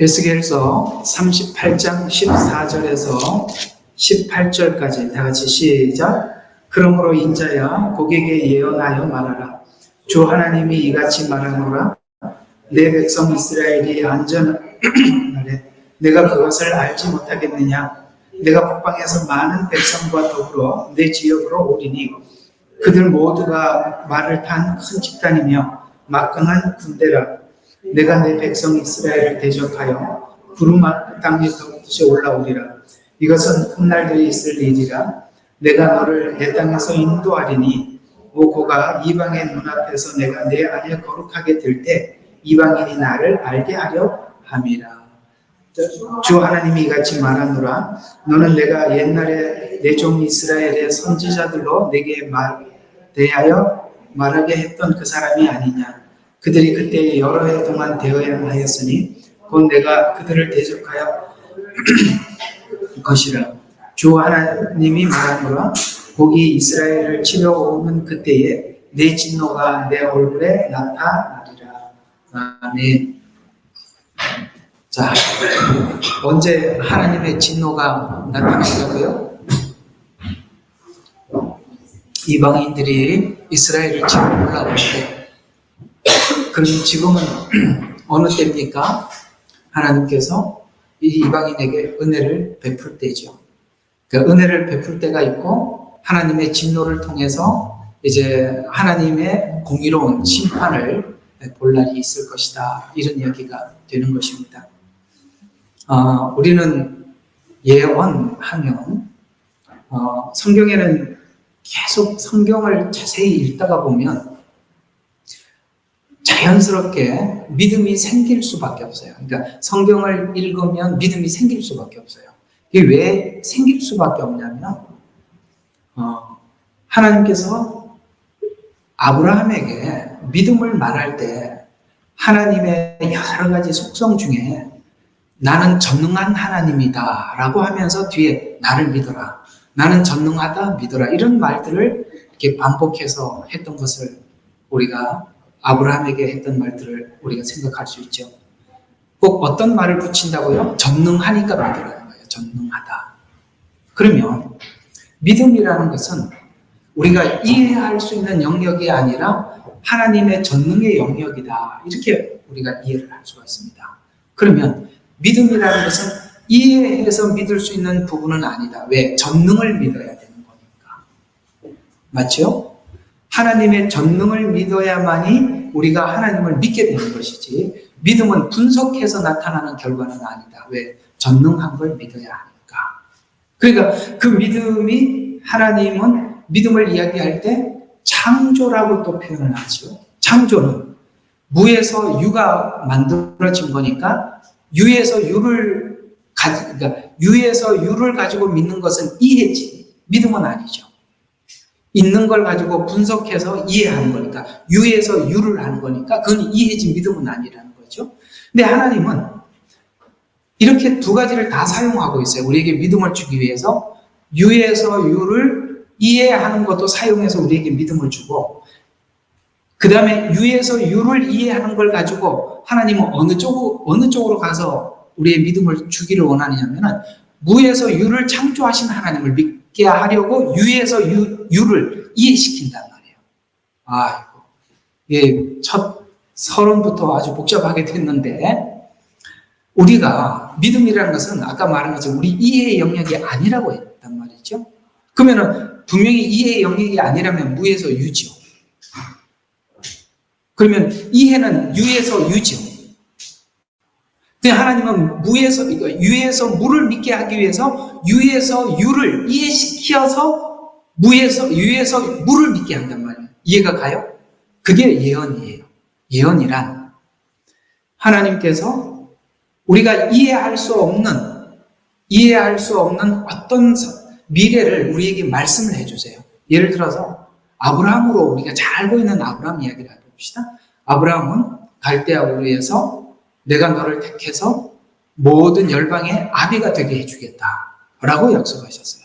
에스겔서 38장 14절에서 18절까지 다 같이 시작. 그러므로 인자야 고객에게 예언하여 말하라. 주 하나님이 이같이 말하노라. 내 백성 이스라엘이 안전하래 내가 그것을 알지 못하겠느냐. 내가 북방에서 많은 백성과 더불어 내 지역으로 오리니 그들 모두가 말을 탄 큰 집단이며 막강한 군대라. 내가 내 백성 이스라엘을 대적하여 구름 땅에 덮듯이 올라오리라. 이것은 훗날들이 있을 일이라. 내가 너를 내 땅에서 인도하리니 고가 이방의 눈앞에서 내가 내 안에 거룩하게 될 때 이방인이 나를 알게 하려 함이라. 주 하나님이 이같이 말하노라. 너는 내가 옛날에 내 종 이스라엘의 선지자들로 내게 대하여 말하게 했던 그 사람이 아니냐. 그들이 그때 여러 해 동안 되어야 하였으니 곧 내가 그들을 대적하여 것이라. 주 하나님이 말하노라. 고기 이스라엘을 치러 오는 그때에 내 진노가 내 얼굴에 나타나리라. 아멘. 자, 언제 하나님의 진노가 나타나려고요? 이방인들이 이스라엘을 치러 올라올 때. 그럼 지금은 어느 때입니까? 하나님께서 이 이방인에게 은혜를 베풀 때죠. 그 은혜를 베풀 때가 있고 하나님의 진노를 통해서 이제 하나님의 공의로운 심판을 볼 날이 있을 것이다. 이런 이야기가 되는 것입니다. 우리는 예언하면 성경에는 계속 성경을 자세히 읽다가 보면 자연스럽게 믿음이 생길 수밖에 없어요. 그러니까 성경을 읽으면 믿음이 생길 수밖에 없어요. 이게 왜 생길 수밖에 없냐면 하나님께서 아브라함에게 믿음을 말할 때 하나님의 여러 가지 속성 중에 나는 전능한 하나님이다 라고 하면서 뒤에 나를 믿어라, 나는 전능하다 믿어라, 이런 말들을 이렇게 반복해서 했던 것을 우리가 아브라함에게 했던 말들을 우리가 생각할 수 있죠. 꼭 어떤 말을 붙인다고요? 전능하니까 믿으라는 거예요. 전능하다. 그러면 믿음이라는 것은 우리가 이해할 수 있는 영역이 아니라 하나님의 전능의 영역이다. 이렇게 우리가 이해를 할 수가 있습니다. 그러면 믿음이라는 것은 이해해서 믿을 수 있는 부분은 아니다. 왜? 전능을 믿어야 되는 거니까. 맞죠? 하나님의 전능을 믿어야만이 우리가 하나님을 믿게 되는 것이지 믿음은 분석해서 나타나는 결과는 아니다. 왜? 전능한 걸 믿어야 하니까. 그러니까 그 믿음이 하나님은 믿음을 이야기할 때 창조라고 또 표현을 하죠. 창조는 무에서 유가 만들어진 거니까 유에서 유를 가지고 믿는 것은 이해지 믿음은 아니죠. 있는 걸 가지고 분석해서 이해하는 거니까 유에서 유를 하는 거니까 그건 이해지 믿음은 아니라는 거죠. 근데 하나님은 이렇게 두 가지를 다 사용하고 있어요. 우리에게 믿음을 주기 위해서 유에서 유를 이해하는 것도 사용해서 우리에게 믿음을 주고 그 다음에 유에서 유를 이해하는 걸 가지고 하나님은 어느 쪽으로 가서 우리의 믿음을 주기를 원하느냐면 무에서 유를 창조하신 하나님을 믿게 하려고 유에서 유를 이해시킨단 말이에요. 아이고, 예, 첫 서론부터 아주 복잡하게 됐는데 우리가 믿음이라는 것은 아까 말한 것처럼 우리 이해의 영역이 아니라고 했단 말이죠. 그러면은 분명히 이해의 영역이 아니라면 무에서 유죠. 그러면 이해는 유에서 유죠. 근데 하나님은 유에서 무를 믿게 하기 위해서 유에서 유를 이해시켜서 유에서 무를 믿게 한단 말이에요. 이해가 가요? 그게 예언이에요. 예언이란 하나님께서 우리가 이해할 수 없는 어떤 미래를 우리에게 말씀을 해주세요. 예를 들어서 아브라함으로 우리가 잘 알고 있는 아브라함 이야기를 해봅시다. 아브라함은 갈대아 우르에서 내가 너를 택해서 모든 열방의 아비가 되게 해주겠다라고 약속하셨어요.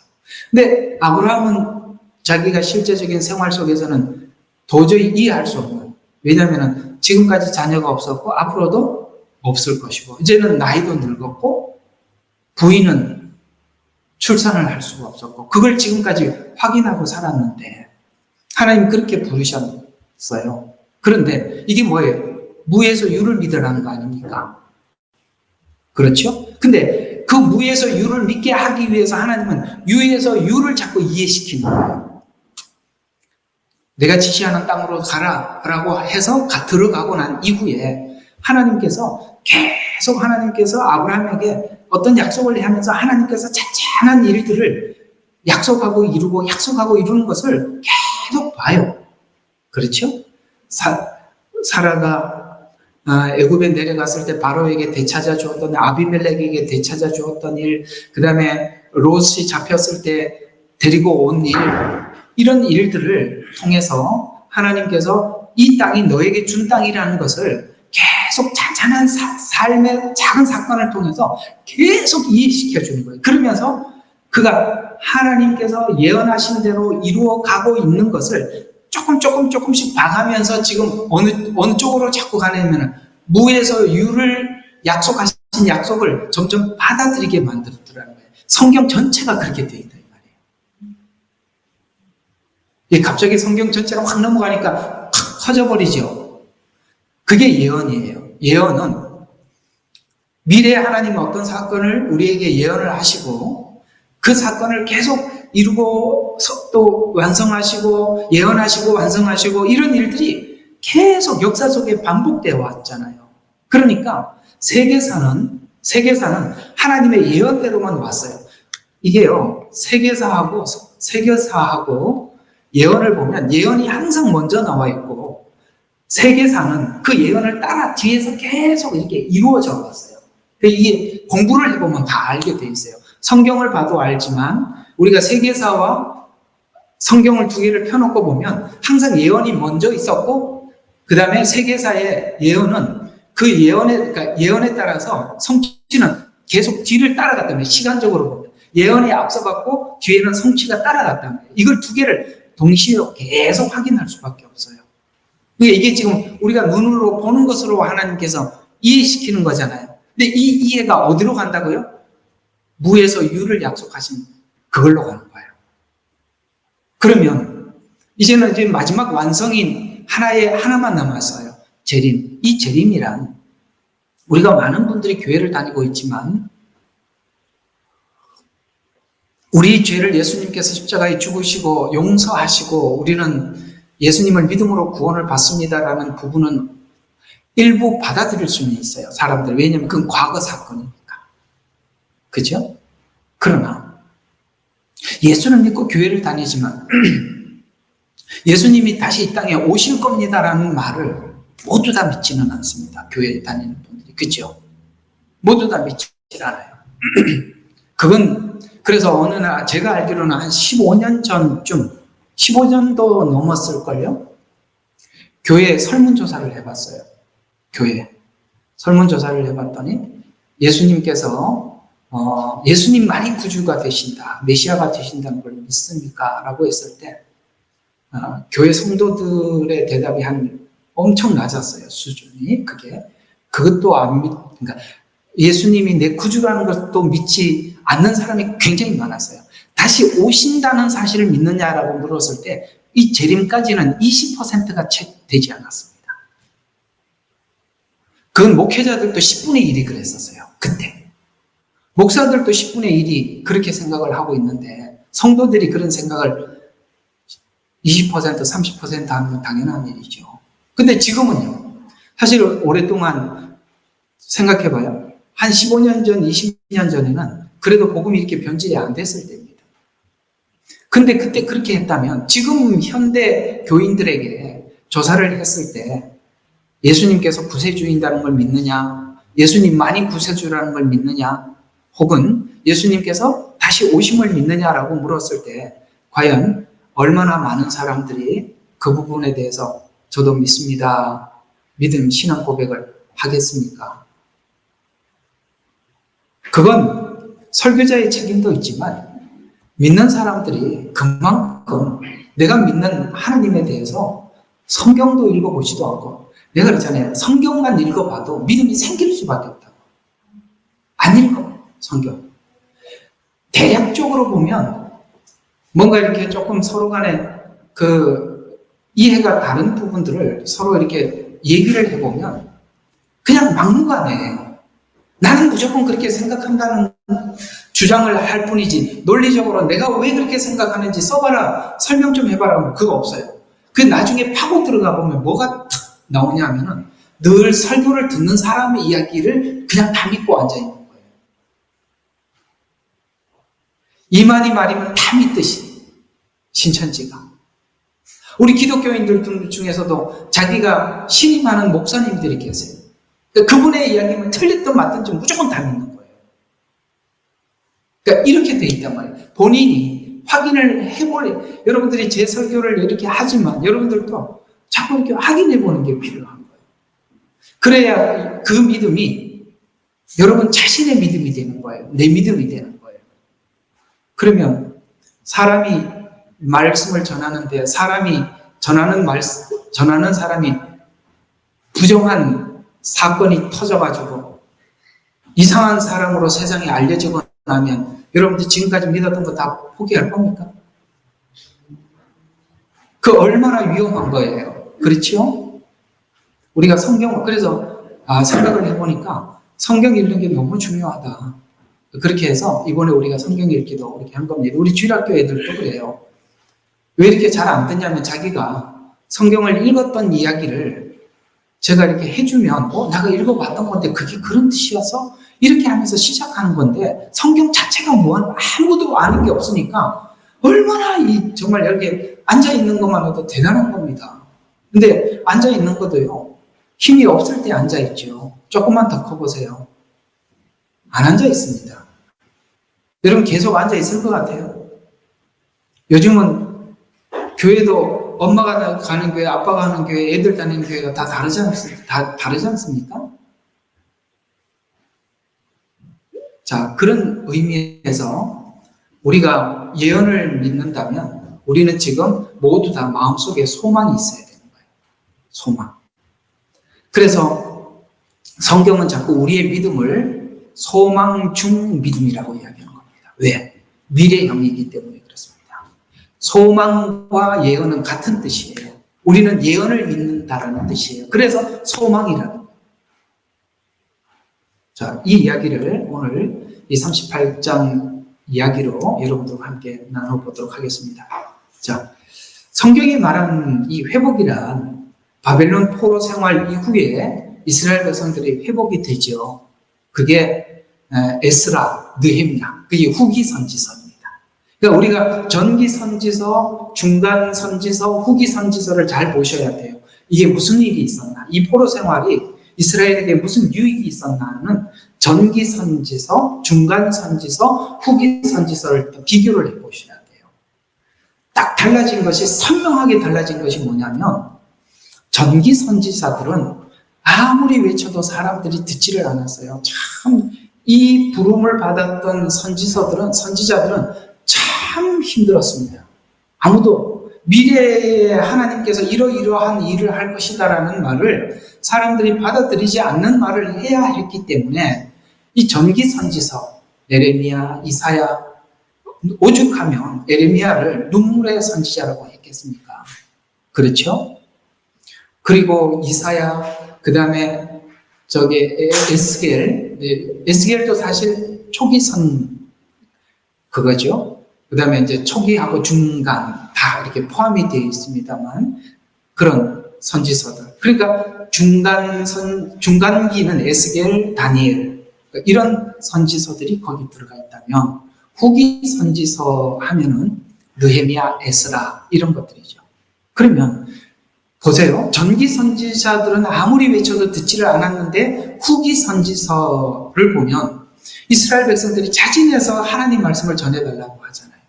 근데 아브라함은 자기가 실제적인 생활 속에서는 도저히 이해할 수 없는, 왜냐하면 지금까지 자녀가 없었고 앞으로도 없을 것이고, 이제는 나이도 늙었고, 부인은 출산을 할 수가 없었고, 그걸 지금까지 확인하고 살았는데, 하나님 그렇게 부르셨어요. 그런데 이게 뭐예요? 무에서 유를 믿으라는 거 아닙니까? 그렇죠? 근데 그 무에서 유를 믿게 하기 위해서 하나님은 유에서 유를 자꾸 이해시키는 거예요. 내가 지시하는 땅으로 가라라고 해서 들어가고 난 이후에 하나님께서 계속 아브라함에게 어떤 약속을 하면서 하나님께서 잔잔한 일들을 약속하고 이루는 것을 계속 봐요. 그렇죠? 사라가 애굽에 내려갔을 때 바로에게 되찾아 주었던, 아비멜렉에게 되찾아 주었던 일, 그 다음에 롯이 잡혔을 때 데리고 온 일, 이런 일들을 통해서 하나님께서 이 땅이 너에게 준 땅이라는 것을 계속 잔잔한 삶의 작은 사건을 통해서 계속 이해시켜 주는 거예요. 그러면서 그가 하나님께서 예언하신 대로 이루어가고 있는 것을 조금씩 봐가면서 지금 어느 쪽으로 자꾸 가냐면 무에서 유를 약속하신 약속을 점점 받아들이게 만들었더라는 거예요. 성경 전체가 그렇게 되어 있다 이 말이에요. 갑자기 성경 전체가 확 넘어가니까 확 커져버리죠. 그게 예언이에요. 예언은 미래에 하나님은 어떤 사건을 우리에게 예언을 하시고 그 사건을 계속 이루고 또 완성하시고 예언하시고 완성하시고 이런 일들이 계속 역사 속에 반복되어 왔잖아요. 그러니까 세계사는 하나님의 예언대로만 왔어요. 이게요, 세계사하고 예언을 보면 예언이 항상 먼저 나와 있고 세계사는 그 예언을 따라 뒤에서 계속 이렇게 이루어져 왔어요. 이게 공부를 해보면 다 알게 돼 있어요. 성경을 봐도 알지만 우리가 세계사와 성경을 두 개를 펴놓고 보면 항상 예언이 먼저 있었고 그 다음에 세계사의 예언은 그 예언에 따라서 성취는 계속 뒤를 따라갔다는 거예요. 시간적으로 보면 예언이 앞서갔고 뒤에는 성취가 따라갔다는 거예요. 이걸 두 개를 동시에 계속 확인할 수밖에 없어요. 이게 지금 우리가 눈으로 보는 것으로 하나님께서 이해시키는 거잖아요. 근데 이 이해가 어디로 간다고요? 무에서 유를 약속하신 그걸로 가는 거예요. 그러면 이제는 이제 마지막 완성인 하나만 남았어요. 재림. 이 재림이란 우리가 많은 분들이 교회를 다니고 있지만 우리 죄를 예수님께서 십자가에 죽으시고 용서하시고 우리는 예수님을 믿음으로 구원을 받습니다라는 부분은 일부 받아들일 수는 있어요. 사람들. 왜냐하면 그건 과거 사건이니까. 그죠? 그러나 예수를 믿고 교회를 다니지만 예수님이 다시 이 땅에 오실 겁니다라는 말을 모두 다 믿지는 않습니다. 교회에 다니는 분들이. 그죠? 모두 다 믿지 않아요. 그건 그래서 어느 날 제가 알기로는 한 15년 전쯤 15년도 넘었을걸요? 교회에 설문조사를 해봤어요. 교회에 설문조사를 해봤더니 예수님께서 예수님만이 구주가 되신다, 메시아가 되신다는 걸 믿습니까? 라고 했을 때 교회 성도들의 대답이 엄청 낮았어요. 수준이. 그것도 그러니까 예수님이 내 구주라는 것도 믿지 않는 사람이 굉장히 많았어요. 다시 오신다는 사실을 믿느냐라고 물었을 때 이 재림까지는 20%가 채 되지 않았습니다. 그건 목회자들도 10분의 1이 그랬었어요. 그때. 목사들도 10분의 1이 그렇게 생각을 하고 있는데 성도들이 그런 생각을 20%, 30% 하면 당연한 일이죠. 근데 지금은요. 사실 오랫동안 생각해봐요. 한 15년 전, 20년 전에는 그래도 복음이 이렇게 변질이 안 됐을 때입니다. 근데 그때 그렇게 했다면 지금 현대 교인들에게 조사를 했을 때 예수님께서 구세주인다는 걸 믿느냐, 예수님만이 구세주라는 걸 믿느냐, 혹은 예수님께서 다시 오심을 믿느냐라고 물었을 때 과연 얼마나 많은 사람들이 그 부분에 대해서 저도 믿습니다, 믿음, 신앙 고백을 하겠습니까? 그건 설교자의 책임도 있지만 믿는 사람들이 그만큼 내가 믿는 하나님에 대해서 성경도 읽어보지도 않고 내가 그러잖아요. 성경만 읽어봐도 믿음이 생길 수밖에 없다고. 안 읽어, 성경. 대략적으로 보면 뭔가 이렇게 조금 서로 간에 이해가 다른 부분들을 서로 이렇게 얘기를 해보면 그냥 막무가내예요. 나는 무조건 그렇게 생각한다는 주장을 할 뿐이지 논리적으로 내가 왜 그렇게 생각하는지 써봐라, 설명 좀 해봐라 하면 그거 없어요. 그 나중에 파고 들어가 보면 뭐가 탁 나오냐 하면은 늘 설교를 듣는 사람의 이야기를 그냥 다 믿고 앉아있는 거예요. 이만희 말이면 다 믿듯이 신천지가. 우리 기독교인들 중에서도 자기가 신임하는 목사님들이 계세요. 그분의 이야기는 틀렸든 맞든지 무조건 다 믿는 거예요. 그러니까 이렇게 돼 있단 말이에요. 본인이 확인을 해보래. 여러분들이 제 설교를 이렇게 하지만 여러분들도 자꾸 이렇게 확인해 보는 게 필요한 거예요. 그래야 그 믿음이 여러분 자신의 믿음이 되는 거예요. 내 믿음이 되는 거예요. 그러면 사람이 말씀을 전하는데 전하는 사람이 부정한 사건이 터져가지고 이상한 사람으로 세상에 알려지고 나면 여러분들 지금까지 믿었던 거 다 포기할 겁니까? 그 얼마나 위험한 거예요. 그렇죠? 우리가 그래서 생각을 해보니까 성경 읽는 게 너무 중요하다. 그렇게 해서 이번에 우리가 성경 읽기도 이렇게 한 겁니다. 우리 주일학교 애들도 그래요. 왜 이렇게 잘 안 듣냐면 자기가 성경을 읽었던 이야기를 제가 이렇게 해주면 내가 읽어봤던 건데 그게 그런 뜻이어서 이렇게 하면서 시작하는 건데 성경 자체가 아무도 아는 게 없으니까 얼마나 정말 이렇게 앉아있는 것만 해도 대단한 겁니다. 근데 앉아있는 것도요, 힘이 없을 때 앉아있죠. 조금만 더 커보세요. 안 앉아있습니다. 여러분 계속 앉아있을 것 같아요. 요즘은 교회도 엄마가 가는 교회, 아빠가 가는 교회, 애들 다니는 교회가 다 다르지 않습니까? 자, 그런 의미에서 우리가 예언을 믿는다면 우리는 지금 모두 다 마음속에 소망이 있어야 되는 거예요. 소망. 그래서 성경은 자꾸 우리의 믿음을 소망 중 믿음이라고 이야기하는 겁니다. 왜? 미래형이기 때문에 그렇습니다. 소망과 예언은 같은 뜻이에요. 우리는 예언을 믿는다라는 뜻이에요. 그래서 소망이라는 거예요. 자, 이 이야기를 오늘 이 38장 이야기로 여러분들과 함께 나눠보도록 하겠습니다. 자, 성경이 말하는 이 회복이란 바벨론 포로 생활 이후에 이스라엘 백성들이 회복이 되죠. 그게 에스라, 느헤미야, 그게 후기 선지서입니다. 그러니까 우리가 전기 선지서, 중간 선지서, 후기 선지서를 잘 보셔야 돼요. 이게 무슨 일이 있었나? 이 포로 생활이 이스라엘에게 무슨 유익이 있었나는 전기 선지서, 중간 선지서, 후기 선지서를 비교를 해보셔야 돼요. 딱 달라진 것이, 선명하게 달라진 것이 뭐냐면 전기 선지자들은 아무리 외쳐도 사람들이 듣지를 않았어요. 참 이 부름을 받았던 선지자들은 참 힘들었습니다. 아무도 미래에 하나님께서 이러이러한 일을 할 것이다라는 말을 사람들이 받아들이지 않는 말을 해야 했기 때문에 이 전기 선지서, 에레미야, 이사야, 오죽하면 에레미야를 눈물의 선지자라고 했겠습니까? 그렇죠? 그리고 이사야, 그 다음에 에스겔도 사실 초기 그거죠. 그 다음에 이제 초기하고 중간 다 이렇게 포함이 되어 있습니다만 그런 선지서들. 그러니까 중간기는 에스겔, 다니엘 이런 선지서들이 거기 들어가 있다면 후기 선지서 하면은 느헤미야, 에스라 이런 것들이죠. 그러면 보세요. 전기 선지자들은 아무리 외쳐도 듣지를 않았는데 후기 선지서를 보면 이스라엘 백성들이 자진해서 하나님 말씀을 전해달라고 하잖아요.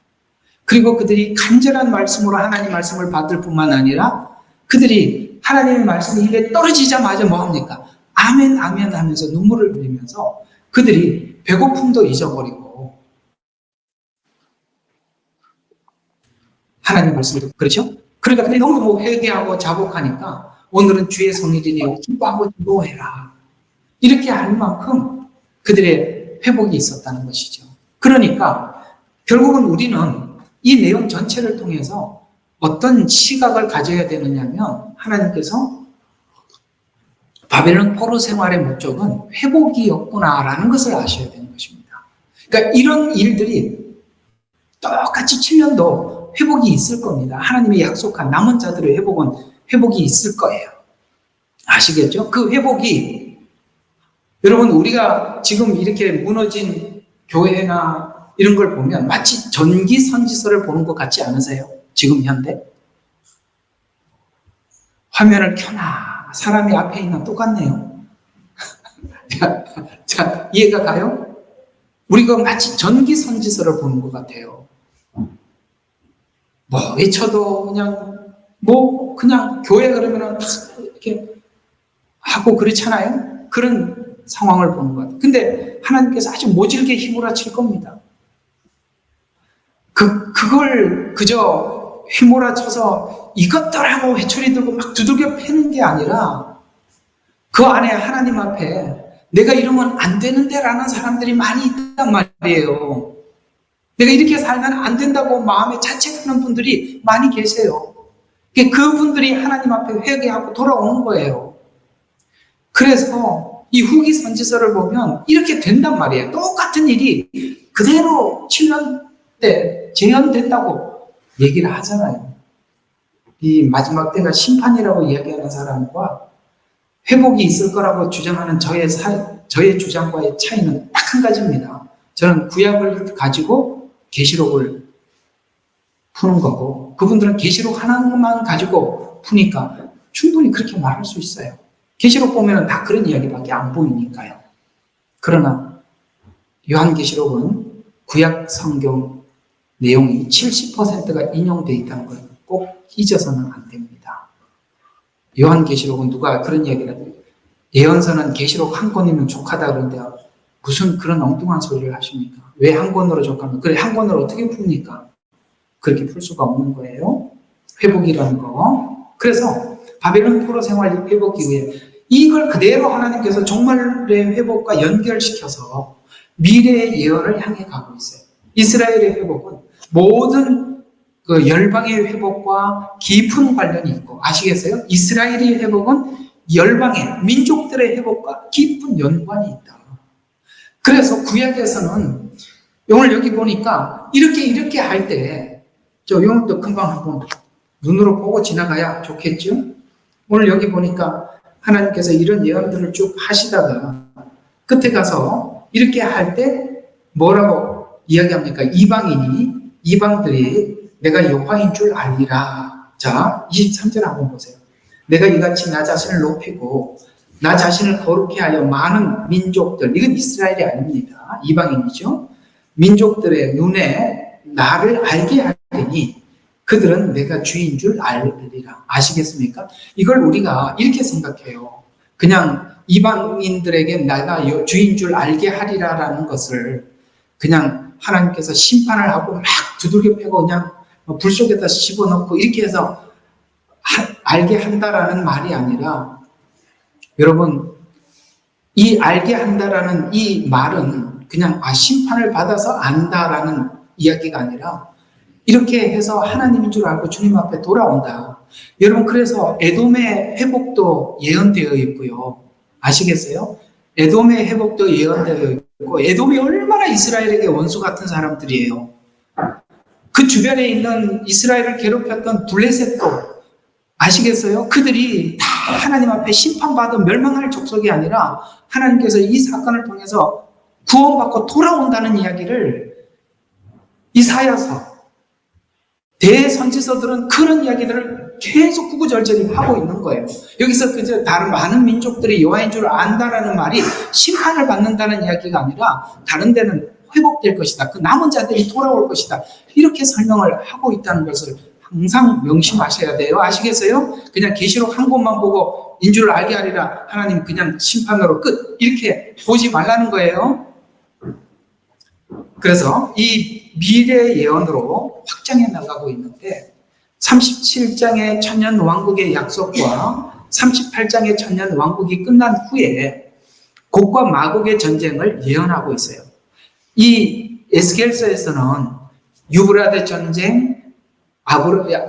그리고 그들이 간절한 말씀으로 하나님 말씀을 받을 뿐만 아니라 그들이 하나님의 말씀이 입에 떨어지자마자 뭐합니까? 아멘 아멘 하면서 눈물을 흘리면서 그들이 배고픔도 잊어버리고 하나님 말씀을 듣고 그렇죠? 그러니까 그들이 너무 회개하고 자복하니까 오늘은 주의 성일이니 기뻐하고 기도해라. 이렇게 할 만큼 그들의 회복이 있었다는 것이죠. 그러니까 결국은 우리는 이 내용 전체를 통해서 어떤 시각을 가져야 되느냐면 하나님께서 바벨론 포로 생활의 목적은 회복이었구나라는 것을 아셔야 되는 것입니다. 그러니까 이런 일들이 똑같이 7년도 회복이 있을 겁니다. 하나님이 약속한 남은 자들의 회복이 있을 거예요. 아시겠죠? 그 회복이 여러분 우리가 지금 이렇게 무너진 교회나 이런 걸 보면 마치 전기선지서를 보는 것 같지 않으세요? 지금 현대? 화면을 켜나 사람이 앞에 있나 똑같네요. 자, 이해가 가요? 우리가 마치 전기선지서를 보는 것 같아요. 뭐 외쳐도 그냥 교회 그러면은 이렇게 하고 그렇잖아요. 그런 상황을 보는 것 같아요. 근데 하나님께서 아주 모질게 휘몰아칠 겁니다. 그걸 그저 휘몰아쳐서 이것들하고 회초리 들고 막 두들겨 패는 게 아니라 그 안에 하나님 앞에 내가 이러면 안 되는데 라는 사람들이 많이 있단 말이에요. 내가 이렇게 살면 안 된다고 마음에 자책하는 분들이 많이 계세요. 그분들이 하나님 앞에 회개하고 돌아오는 거예요. 그래서 이 후기 선지서를 보면 이렇게 된단 말이에요. 똑같은 일이 그대로 7년 때 재현된다고 얘기를 하잖아요. 이 마지막 때가 심판이라고 이야기하는 사람과 회복이 있을 거라고 주장하는 저의 주장과의 차이는 딱 한 가지입니다. 저는 구약을 가지고 계시록을 푸는 거고 그분들은 계시록 하나만 가지고 푸니까 충분히 그렇게 말할 수 있어요. 계시록 보면 다 그런 이야기밖에 안 보이니까요. 그러나 요한계시록은 구약 성경 내용이 70%가 인용되어 있다는 걸 꼭 잊어서는 안 됩니다. 요한계시록은 누가 그런 이야기를 하죠. 예언서는 계시록 한 권이면 족하다 그러는데 무슨 그런 엉뚱한 소리를 하십니까? 왜 한 권으로 족하면 그래 한 권으로 어떻게 풉니까? 그렇게 풀 수가 없는 거예요. 회복이라는 거. 그래서 바벨론 포로 생활 회복기 위해 이걸 그대로 하나님께서 종말의 회복과 연결시켜서 미래의 예언을 향해 가고 있어요. 이스라엘의 회복은 모든 그 열방의 회복과 깊은 관련이 있고 아시겠어요? 이스라엘의 회복은 열방의 민족들의 회복과 깊은 연관이 있다. 그래서 구약에서는 오늘 여기 보니까 이렇게 할 때 저 용도 금방 한번 눈으로 보고 지나가야 좋겠죠? 오늘 여기 보니까 하나님께서 이런 예언들을 쭉 하시다가 끝에 가서 이렇게 할 때 뭐라고 이야기합니까? 이방들이 내가 여호와인 줄 알리라. 자, 23절 한번 보세요. 내가 이같이 나 자신을 높이고 나 자신을 거룩히 하여 많은 민족들, 이건 이스라엘이 아닙니다. 이방인이죠. 민족들의 눈에 나를 알게 하리니 그들은 내가 주인 줄 알리라. 아시겠습니까? 이걸 우리가 이렇게 생각해요. 그냥 이방인들에게 내가 주인 줄 알게 하리라라는 것을 그냥 하나님께서 심판을 하고 막 두들겨 패고 그냥 불 속에다 집어넣고 이렇게 해서 알게 한다라는 말이 아니라 여러분 이 알게 한다라는 이 말은 그냥 심판을 받아서 안다라는 이야기가 아니라 이렇게 해서 하나님인 줄 알고 주님 앞에 돌아온다. 여러분 그래서 에돔의 회복도 예언되어 있고요. 아시겠어요? 에돔의 회복도 예언되어 있고 에돔이 얼마나 이스라엘에게 원수 같은 사람들이에요. 그 주변에 있는 이스라엘을 괴롭혔던 블레셋도 아시겠어요? 그들이 다 하나님 앞에 심판받아 멸망할 족속이 아니라 하나님께서 이 사건을 통해서 구원받고 돌아온다는 이야기를 이사야서 대선지서들은 그런 이야기들을 계속 구구절절히 하고 있는 거예요. 여기서 그저 다른 많은 민족들이 여호와인 줄 안다라는 말이 심판을 받는다는 이야기가 아니라 다른 데는 회복될 것이다. 그 남은 자들이 돌아올 것이다. 이렇게 설명을 하고 있다는 것을 항상 명심하셔야 돼요. 아시겠어요? 그냥 계시록 한 곳만 보고 인주를 알게 하리라 하나님 그냥 심판으로 끝 이렇게 보지 말라는 거예요. 그래서 이 미래 예언으로 확장해 나가고 있는데 37장의 천년 왕국의 약속과 38장의 천년 왕국이 끝난 후에 곡과 마곡의 전쟁을 예언하고 있어요. 이 에스겔서에서는 유브라데 전쟁,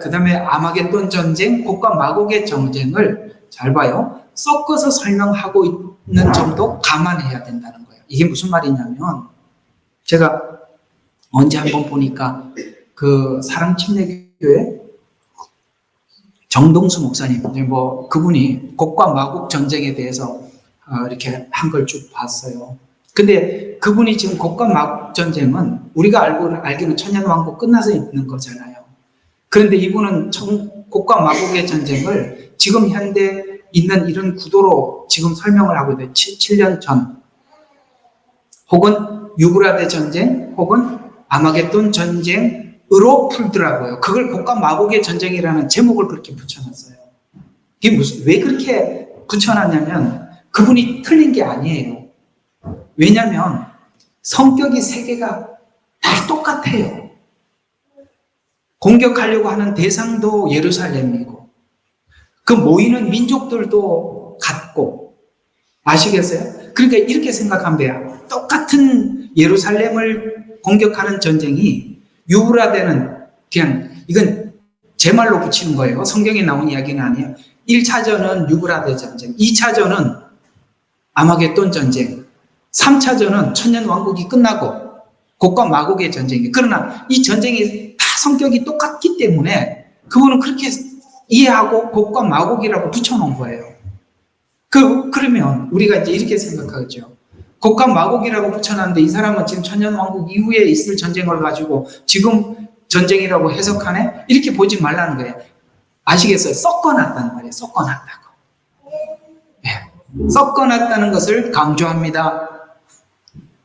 그 다음에 아마겟돈 전쟁, 곡과 마곡의 전쟁을 잘 봐요. 섞어서 설명하고 있는 점도 감안해야 된다는 거예요. 이게 무슨 말이냐면, 제가 언제 한번 보니까 그 사랑침례교회 정동수 목사님, 그분이 곡과 마곡 전쟁에 대해서 이렇게 한 걸 쭉 봤어요. 근데 그분이 지금 곡과 마곡 전쟁은 우리가 알기로는 천년왕국 끝나서 있는 거잖아요. 그런데 이분은 곡과 마곡의 전쟁을 지금 현대 있는 이런 구도로 지금 설명을 하고 있는데 7년 전 혹은 유브라데 전쟁 혹은 아마겟돈 전쟁으로 풀더라고요. 그걸 곡과 마곡의 전쟁이라는 제목을 그렇게 붙여놨어요. 이게 왜 그렇게 붙여놨냐면 그분이 틀린 게 아니에요. 왜냐하면 성격이 세 개가 다 똑같아요. 공격하려고 하는 대상도 예루살렘이고 그 모이는 민족들도 같고, 아시겠어요? 그러니까 이렇게 생각하면 돼요. 똑같은 예루살렘을 공격하는 전쟁이 유브라데는 그냥 이건 제 말로 붙이는 거예요. 성경에 나온 이야기는 아니에요. 1차전은 유브라데 전쟁, 2차전은 아마겟돈 전쟁, 3차전은 천년왕국이 끝나고 곡과 마곡의 전쟁이. 그러나 이 전쟁이 다 성격이 똑같기 때문에 그분은 그렇게 이해하고 곡과 마곡이라고 붙여놓은 거예요. 그러면 우리가 이제 이렇게 생각하죠. 곡과 마곡이라고 붙여놨는데 이 사람은 지금 천년왕국 이후에 있을 전쟁을 가지고 지금 전쟁이라고 해석하네? 이렇게 보지 말라는 거예요. 아시겠어요? 섞어놨다는 말이에요. 섞어놨다고. 네. 섞어놨다는 것을 강조합니다.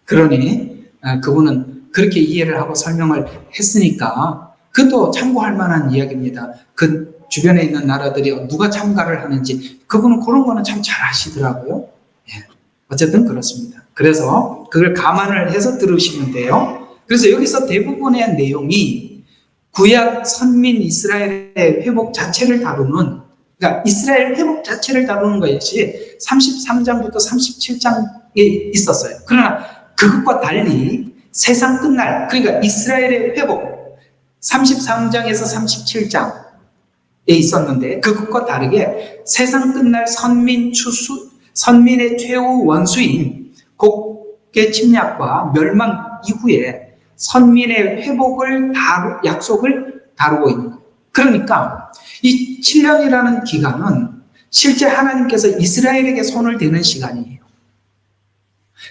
그러니 그분은 그렇게 이해를 하고 설명을 했으니까 그것도 참고할 만한 이야기입니다. 그 주변에 있는 나라들이 누가 참가를 하는지 그분은 그런 거는 참 잘 아시더라고요. 예. 어쨌든 그렇습니다. 그래서 그걸 감안을 해서 들으시면 돼요. 그래서 여기서 대부분의 내용이 구약 선민 이스라엘의 회복 자체를 다루는, 그러니까 이스라엘 회복 자체를 다루는 것이 33장부터 37장에 있었어요. 그러나 그것과 달리 세상 끝날, 그러니까 이스라엘의 회복 33장에서 37장에 있었는데 그것과 다르게 세상 끝날 선민의 최후 원수인 곡의 침략과 멸망 이후에 선민의 회복을 약속을 다루고 있는 거예요. 그러니까 이 7년이라는 기간은 실제 하나님께서 이스라엘에게 손을 대는 시간이에요.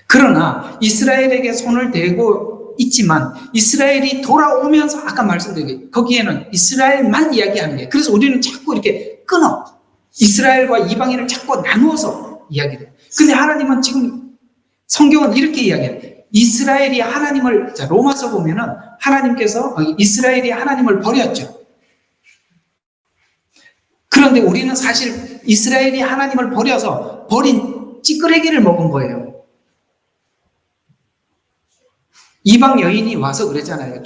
그러나 이스라엘에게 손을 대고 있지만 이스라엘이 돌아오면서 아까 말씀드린 거기에는 이스라엘만 이야기하는 거예요. 그래서 우리는 자꾸 이렇게 끊어. 이스라엘과 이방인을 자꾸 나누어서 이야기를 해요. 근데 하나님은 지금 성경은 이렇게 이야기해요. 이스라엘이 하나님을, 자, 로마서 보면은 하나님께서 이스라엘이 하나님을 버렸죠. 그런데 우리는 사실 이스라엘이 하나님을 버려서 버린 찌끄레기를 먹은 거예요. 이방 여인이 와서 그랬잖아요.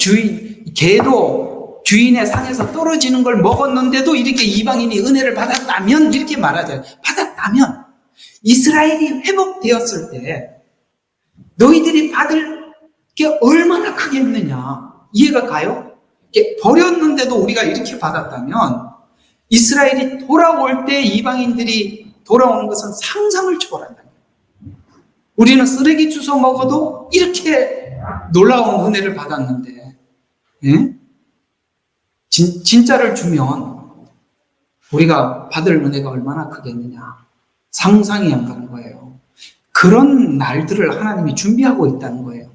개도 주인의 상에서 떨어지는 걸 먹었는데도 이렇게 이방인이 은혜를 받았다면 이렇게 말하잖아요. 받았다면 이스라엘이 회복되었을 때 너희들이 받을 게 얼마나 크겠느냐. 이해가 가요? 버렸는데도 우리가 이렇게 받았다면 이스라엘이 돌아올 때 이방인들이 돌아오는 것은 상상을 초월한다. 우리는 쓰레기 주워 먹어도 이렇게 놀라운 은혜를 받았는데, 예? 진짜를 주면 우리가 받을 은혜가 얼마나 크겠느냐. 상상이 안 가는 거예요. 그런 날들을 하나님이 준비하고 있다는 거예요.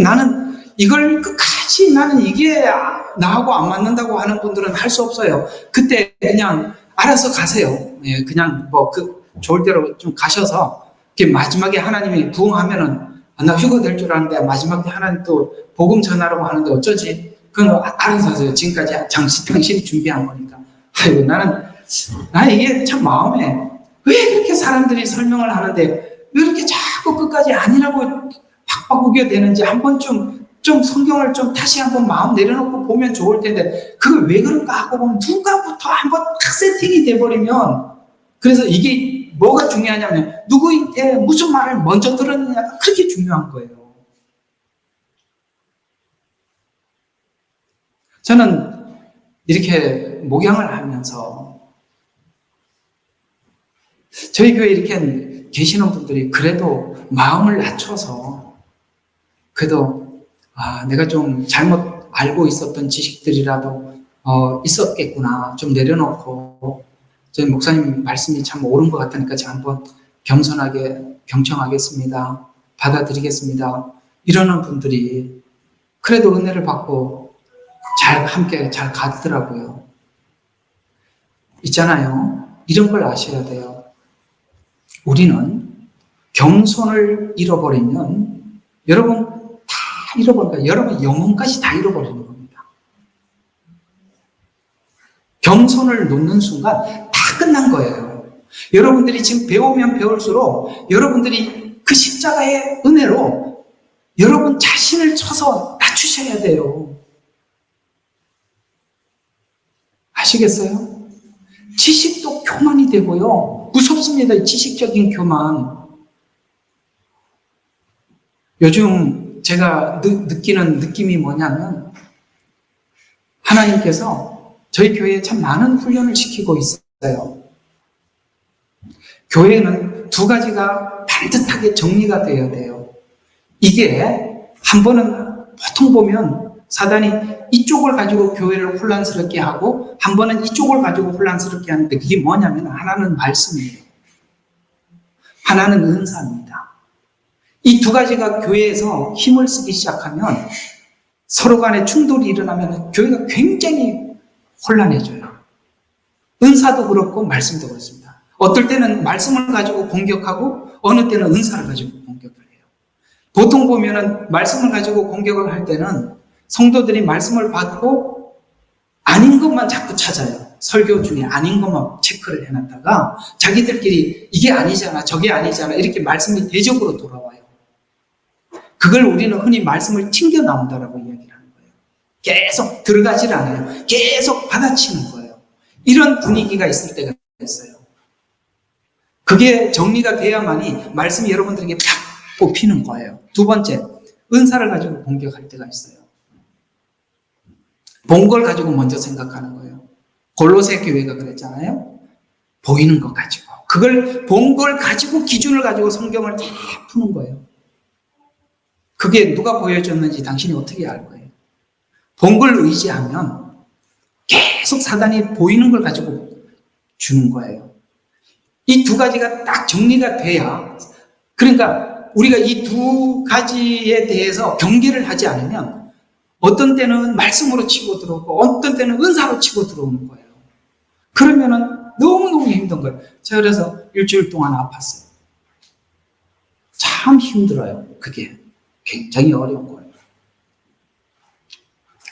나는 이걸 끝까지 나는 이게 나하고 안 맞는다고 하는 분들은 할 수 없어요. 그때 그냥 알아서 가세요. 예, 그냥 좋을 대로 좀 가셔서 마지막에 하나님이 부응하면은 나 휴가 될 줄 알았는데 마지막에 하나님 또 복음 전하라고 하는데 어쩌지? 그건 알아서 하세요. 지금까지 당신이 준비한 거니까. 아이고 나는 이게 참 마음에 왜 그렇게 사람들이 설명을 하는데 왜 이렇게 자꾸 끝까지 아니라고 바꾸게 되는지 한 번쯤 좀 성경을 좀 다시 한번 마음 내려놓고 보면 좋을 텐데 그걸 왜 그런가 하고 보면 누가부터 한번 딱 세팅이 돼버리면 그래서 이게 뭐가 중요하냐면 누구한테 무슨 말을 먼저 들었느냐가 그렇게 중요한 거예요. 저는 이렇게 목양을 하면서 저희 교회에 이렇게 계시는 분들이 그래도 마음을 낮춰서 그래도 내가 좀 잘못 알고 있었던 지식들이라도 있었겠구나 좀 내려놓고 저희 목사님 말씀이 참 옳은 것 같으니까 제가 한번 겸손하게 경청하겠습니다. 받아들이겠습니다. 이러는 분들이 그래도 은혜를 받고 함께 잘 가더라고요. 있잖아요. 이런 걸 아셔야 돼요. 우리는 겸손을 잃어버리면 여러분 다 잃어버릴까요? 여러분 영혼까지 다 잃어버리는 겁니다. 겸손을 놓는 순간 다 끝난 거예요. 여러분들이 지금 배우면 배울수록 여러분들이 그 십자가의 은혜로 여러분 자신을 쳐서 낮추셔야 돼요. 아시겠어요? 지식도 교만이 되고요. 무섭습니다. 지식적인 교만. 요즘 제가 느끼는 느낌이 뭐냐면 하나님께서 저희 교회에 참 많은 훈련을 시키고 있어요. 교회는 두 가지가 반듯하게 정리가 되어야 돼요. 이게 한 번은 보통 보면 사단이 이쪽을 가지고 교회를 혼란스럽게 하고 한 번은 이쪽을 가지고 혼란스럽게 하는데 그게 뭐냐면 하나는 말씀이에요. 하나는 은사입니다. 이 두 가지가 교회에서 힘을 쓰기 시작하면 서로 간에 충돌이 일어나면 교회가 굉장히 혼란해져요. 은사도 그렇고 말씀도 그렇습니다. 어떨 때는 말씀을 가지고 공격하고 어느 때는 은사를 가지고 공격을 해요. 보통 보면은 말씀을 가지고 공격을 할 때는 성도들이 말씀을 받고 아닌 것만 자꾸 찾아요. 설교 중에 아닌 것만 체크를 해놨다가 자기들끼리 이게 아니잖아, 저게 아니잖아 이렇게 말씀이 대적으로 돌아와요. 그걸 우리는 흔히 말씀을 튕겨 나온다라고 이야기를 하는 거예요. 계속 들어가질 않아요. 계속 받아치는 거예요. 이런 분위기가 있을 때가 있어요. 그게 정리가 돼야만이 말씀이 여러분들에게 팍 뽑히는 거예요. 두 번째, 은사를 가지고 공격할 때가 있어요. 본 걸 가지고 먼저 생각하는 거예요. 골로새 교회가 그랬잖아요. 보이는 것 가지고. 그걸 본 걸 가지고 기준을 가지고 성경을 다 푸는 거예요. 그게 누가 보여줬는지 당신이 어떻게 알 거예요? 본 걸 의지하면 계속 사단이 보이는 걸 가지고 주는 거예요. 이 두 가지가 딱 정리가 돼야, 그러니까 우리가 이 두 가지에 대해서 경계를 하지 않으면 어떤 때는 말씀으로 치고 들어오고 어떤 때는 은사로 치고 들어오는 거예요. 그러면은 너무너무 힘든 거예요. 제가 그래서 일주일 동안 아팠어요. 참 힘들어요. 그게 굉장히 어려운 거예요.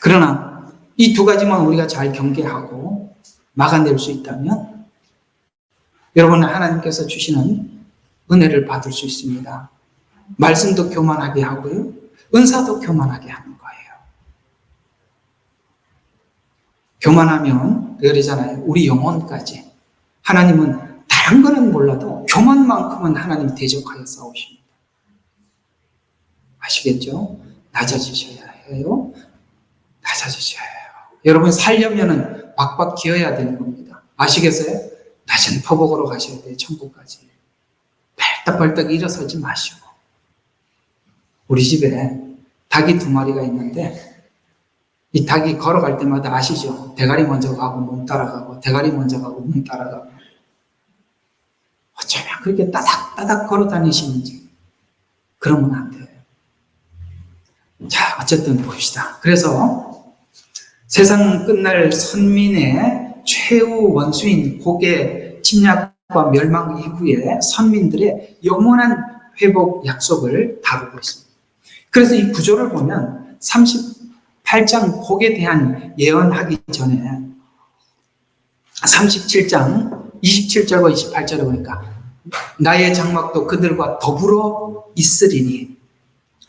그러나 이 두 가지만 우리가 잘 경계하고 막아낼 수 있다면 여러분은 하나님께서 주시는 은혜를 받을 수 있습니다. 말씀도 교만하게 하고요. 은사도 교만하게 하는 거예요. 교만하면 그러잖아요. 우리 영혼까지. 하나님은 다른 거는 몰라도 교만만큼은 하나님 대적하여 싸우십니다. 아시겠죠? 낮아지셔야 해요. 낮아지셔야 해요. 여러분 살려면은 박박 기어야 되는 겁니다. 아시겠어요? 낮은 포복으로 가셔야 돼요. 천국까지. 벌떡벌떡 일어서지 마시고. 우리 집에 닭이 2마리가 있는데 이 닭이 걸어갈 때마다 아시죠? 대가리 먼저 가고 몸 따라가고 대가리 먼저 가고 몸 따라가고. 어쩌면 그렇게 따닥따닥 걸어 다니시는지. 그러면 안 돼요. 자, 어쨌든 봅시다. 그래서 세상 끝날 선민의 최후 원수인 곡의 침략과 멸망 이후에 선민들의 영원한 회복 약속을 다루고 있습니다. 그래서 이 구조를 보면 38장 곡에 대한 예언하기 전에 37장 27절과 28절에 보니까 나의 장막도 그들과 더불어 있으리니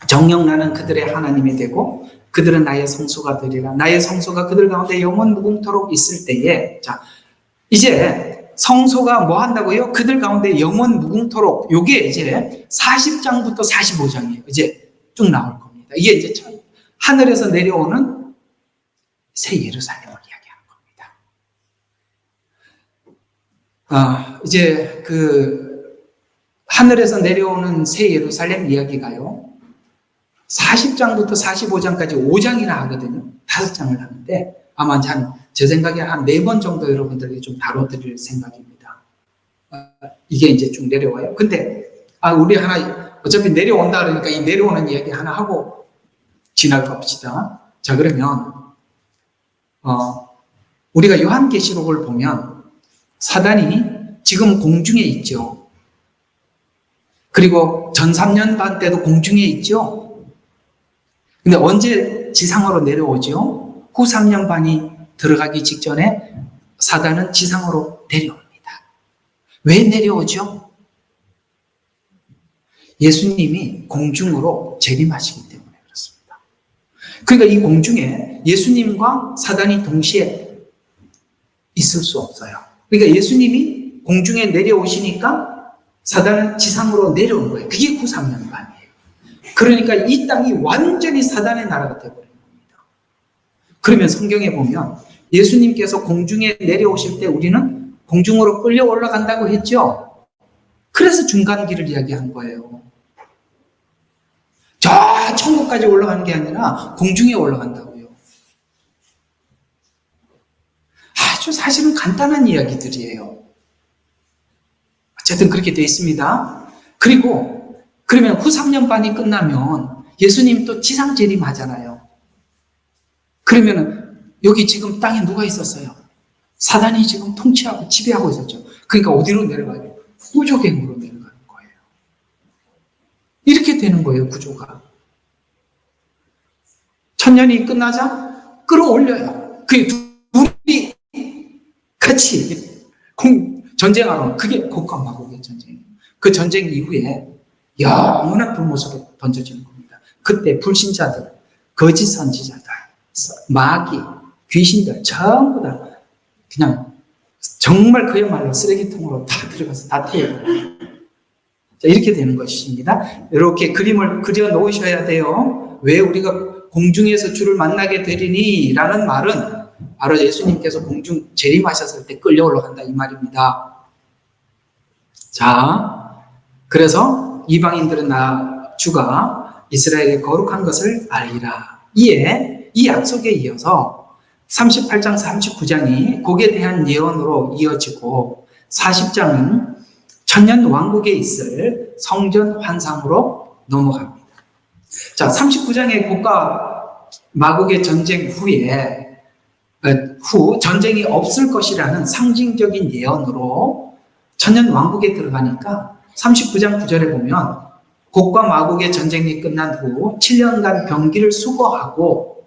정녕 나는 그들의 하나님이 되고 그들은 나의 성소가 되리라. 나의 성소가 그들 가운데 영원 무궁토록 있을 때에, 자, 이제 성소가 뭐 한다고요? 그들 가운데 영원 무궁토록. 요게 이제 40장부터 45장이에요. 이제 쭉 나올 겁니다. 이게 이제 하늘에서 내려오는 새 예루살렘을 이야기하는 겁니다. 이제 하늘에서 내려오는 새 예루살렘 이야기가요. 40장부터 45장까지 5장이나 하거든요. 5장을 하는데 아마 제 생각에 한 4번 정도 여러분들에게 좀 다뤄드릴 생각입니다. 이게 이제 쭉 내려와요. 근데 우리 하나 어차피 내려온다 그러니까 이 내려오는 이야기 하나 하고 지나갑시다. 자, 그러면 우리가 요한계시록을 보면 사단이 지금 공중에 있죠. 그리고 전 3년 반 때도 공중에 있죠. 근데 언제 지상으로 내려오죠? 후 3년 반이 들어가기 직전에 사단은 지상으로 내려옵니다. 왜 내려오죠? 예수님이 공중으로 재림하시기 때문에 그렇습니다. 그러니까 이 공중에 예수님과 사단이 동시에 있을 수 없어요. 그러니까 예수님이 공중에 내려오시니까 사단은 지상으로 내려온 거예요. 그게 후 3년 반이에요. 그러니까 이 땅이 완전히 사단의 나라가 되어버린 겁니다. 그러면 성경에 보면 예수님께서 공중에 내려오실 때 우리는 공중으로 끌려 올라간다고 했죠. 그래서 중간길을 이야기한 거예요. 저 천국까지 올라가는 게 아니라 공중에 올라간다고요. 아주 사실은 간단한 이야기들이에요. 어쨌든 그렇게 되어 있습니다. 그러면 후 3년 반이 끝나면 예수님 또 지상 재림하잖아요. 그러면 여기 지금 땅에 누가 있었어요? 사단이 지금 통치하고 지배하고 있었죠. 그러니까 어디로 내려가요? 후조갱으로 내려가는 거예요. 이렇게 되는 거예요, 구조가. 천년이 끝나자 끌어올려요. 그 둘이 같이 전쟁하러, 그게 곡과 마곡의 전쟁이에요. 그 전쟁 이후에 영원한 불못으로 던져지는 겁니다. 그때 불신자들, 거짓 선지자들, 마귀, 귀신들 전부 다 그냥 정말 그야말로 쓰레기통으로 다 들어가서 다 태워요. 이렇게 되는 것입니다. 이렇게 그림을 그려 놓으셔야 돼요. 왜 우리가 공중에서 주를 만나게 되리니? 라는 말은 바로 예수님께서 공중 재림하셨을 때 끌려 올라간다 이 말입니다. 자, 그래서 이방인들은 주가 이스라엘의 거룩한 것을 알리라. 이에 이 약속에 이어서 38장 39장이 곡에 대한 예언으로 이어지고 40장은 천년 왕국에 있을 성전 환상으로 넘어갑니다. 자, 39장의 곡과 마곡의 전쟁 후 전쟁이 없을 것이라는 상징적인 예언으로 천년 왕국에 들어가니까 39장 9절에 보면 곡과 마곡의 전쟁이 끝난 후 7년간 병기를 수거하고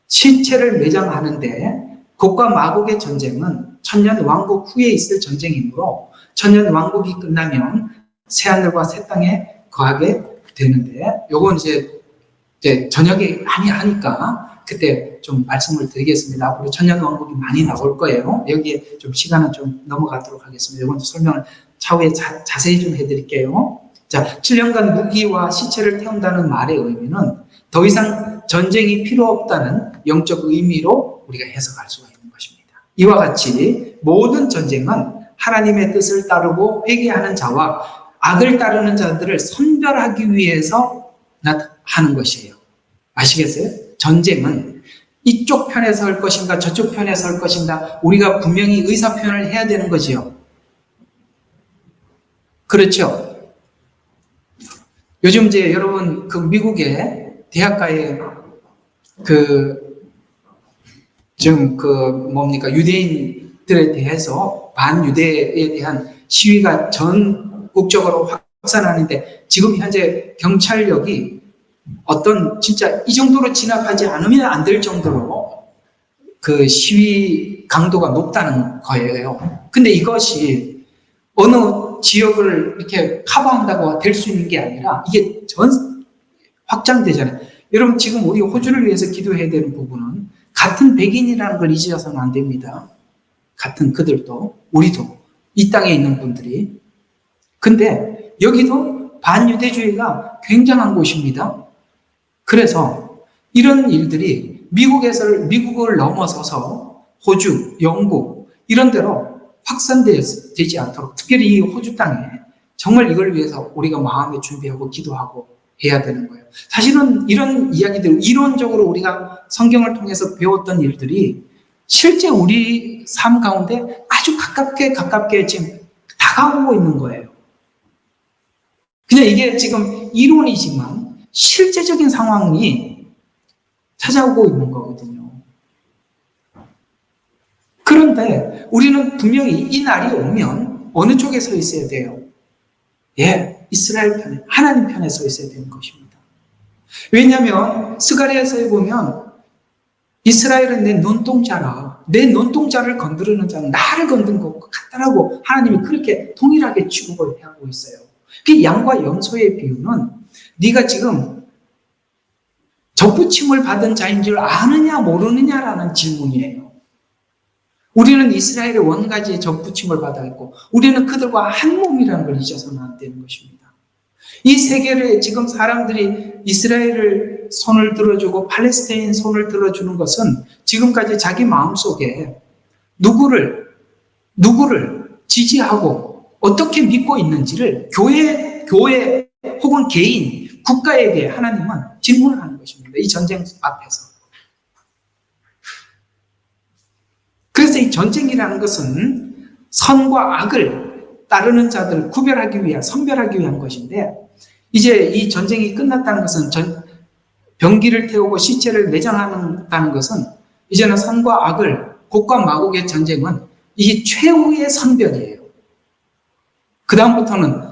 시체를 매장하는데 곡과 마곡의 전쟁은 천년 왕국 후에 있을 전쟁이므로 천년 왕국이 끝나면 새하늘과 새 땅에 거하게 되는데 요건 이제 저녁에 많이 하니까 그때 좀 말씀을 드리겠습니다. 앞으로 천년 왕국이 많이 나올 거예요. 여기에 좀 시간은 좀 넘어가도록 하겠습니다. 이번 설명을 차후에 자세히 좀 해드릴게요. 자, 7년간 무기와 시체를 태운다는 말의 의미는 더 이상 전쟁이 필요 없다는 영적 의미로 우리가 해석할 수가 있는 것입니다. 이와 같이 모든 전쟁은 하나님의 뜻을 따르고 회개하는 자와 악을 따르는 자들을 선별하기 위해서 하는 것이에요. 아시겠어요? 전쟁은 이쪽 편에 설 것인가 저쪽 편에 설 것인가 우리가 분명히 의사표현을 해야 되는 거지요. 그렇죠? 요즘 이제 여러분 미국의 대학가에 유대인들에 대해서 반유대에 대한 시위가 전국적으로 확산하는데 지금 현재 경찰력이 진짜 이 정도로 진압하지 않으면 안 될 정도로 그 시위 강도가 높다는 거예요. 근데 이것이 어느 지역을 이렇게 커버한다고 될 수 있는 게 아니라 이게 확장되잖아요. 여러분 지금 우리 호주를 위해서 기도해야 되는 부분은 같은 백인이라는 걸 잊어서는 안 됩니다. 같은 그들도 우리도 이 땅에 있는 분들이. 근데 여기도 반유대주의가 굉장한 곳입니다. 그래서 이런 일들이 미국을 넘어서서 호주, 영국 이런 데로 확산되지 않도록, 특별히 이 호주 땅에 정말 이걸 위해서 우리가 마음에 준비하고 기도하고 해야 되는 거예요. 사실은 이런 이야기들, 이론적으로 우리가 성경을 통해서 배웠던 일들이 실제 우리 삶 가운데 아주 가깝게 지금 다가오고 있는 거예요. 그냥 이게 지금 이론이지만 실제적인 상황이 찾아오고 있는 거거든요. 그런데 우리는 분명히 이 날이 오면 어느 쪽에 서 있어야 돼요? 이스라엘 편에, 하나님 편에 서 있어야 되는 것입니다. 왜냐하면 스가랴서에 보면 이스라엘은 내 눈동자라, 내 눈동자를 건드리는 자는 나를 건든 것과 같다라고 하나님이 그렇게 동일하게 취급을 하고 있어요. 그 양과 염소의 비유는 네가 지금 접붙임을 받은 자인 줄 아느냐 모르느냐라는 질문이에요. 우리는 이스라엘의 원가지에 접붙임을 받아 있고 우리는 그들과 한 몸이라는 걸 잊어서는 안 되는 것입니다. 이 세계를 지금 사람들이 이스라엘을 손을 들어주고 팔레스타인 손을 들어주는 것은 지금까지 자기 마음속에 누구를 지지하고 어떻게 믿고 있는지를 교회 혹은 개인, 국가에게 하나님은 질문을 하는 것입니다. 이 전쟁 앞에서. 그래서 이 전쟁이라는 것은 선과 악을 따르는 자들을 선별하기 위한 것인데, 이제 이 전쟁이 끝났다는 것은 병기를 태우고 시체를 내장한다는 것은 이제는 선과 악을, 곡과 마곡의 전쟁은 이게 최후의 선별이에요. 그 다음부터는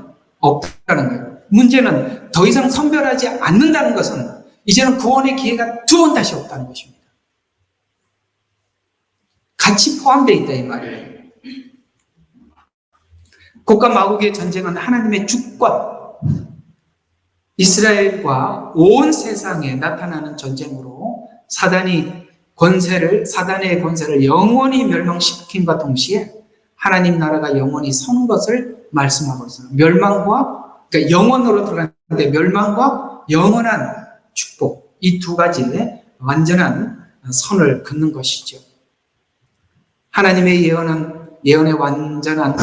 없다는 거예요. 문제는 더 이상 선별하지 않는다는 것은 이제는 구원의 기회가 두 번 다시 없다는 것입니다. 같이 포함되어 있다 이 말이에요. 곡과 마곡의 전쟁은 하나님의 주권, 이스라엘과 온 세상에 나타나는 전쟁으로 사단의 권세를 영원히 멸망시킴과 동시에 하나님 나라가 영원히 서는 것을 말씀하고 있어요. 그러니까 영원으로 들어가는데 멸망과 영원한 축복, 이 두 가지의 완전한 선을 긋는 것이죠. 하나님의 예언의 완전한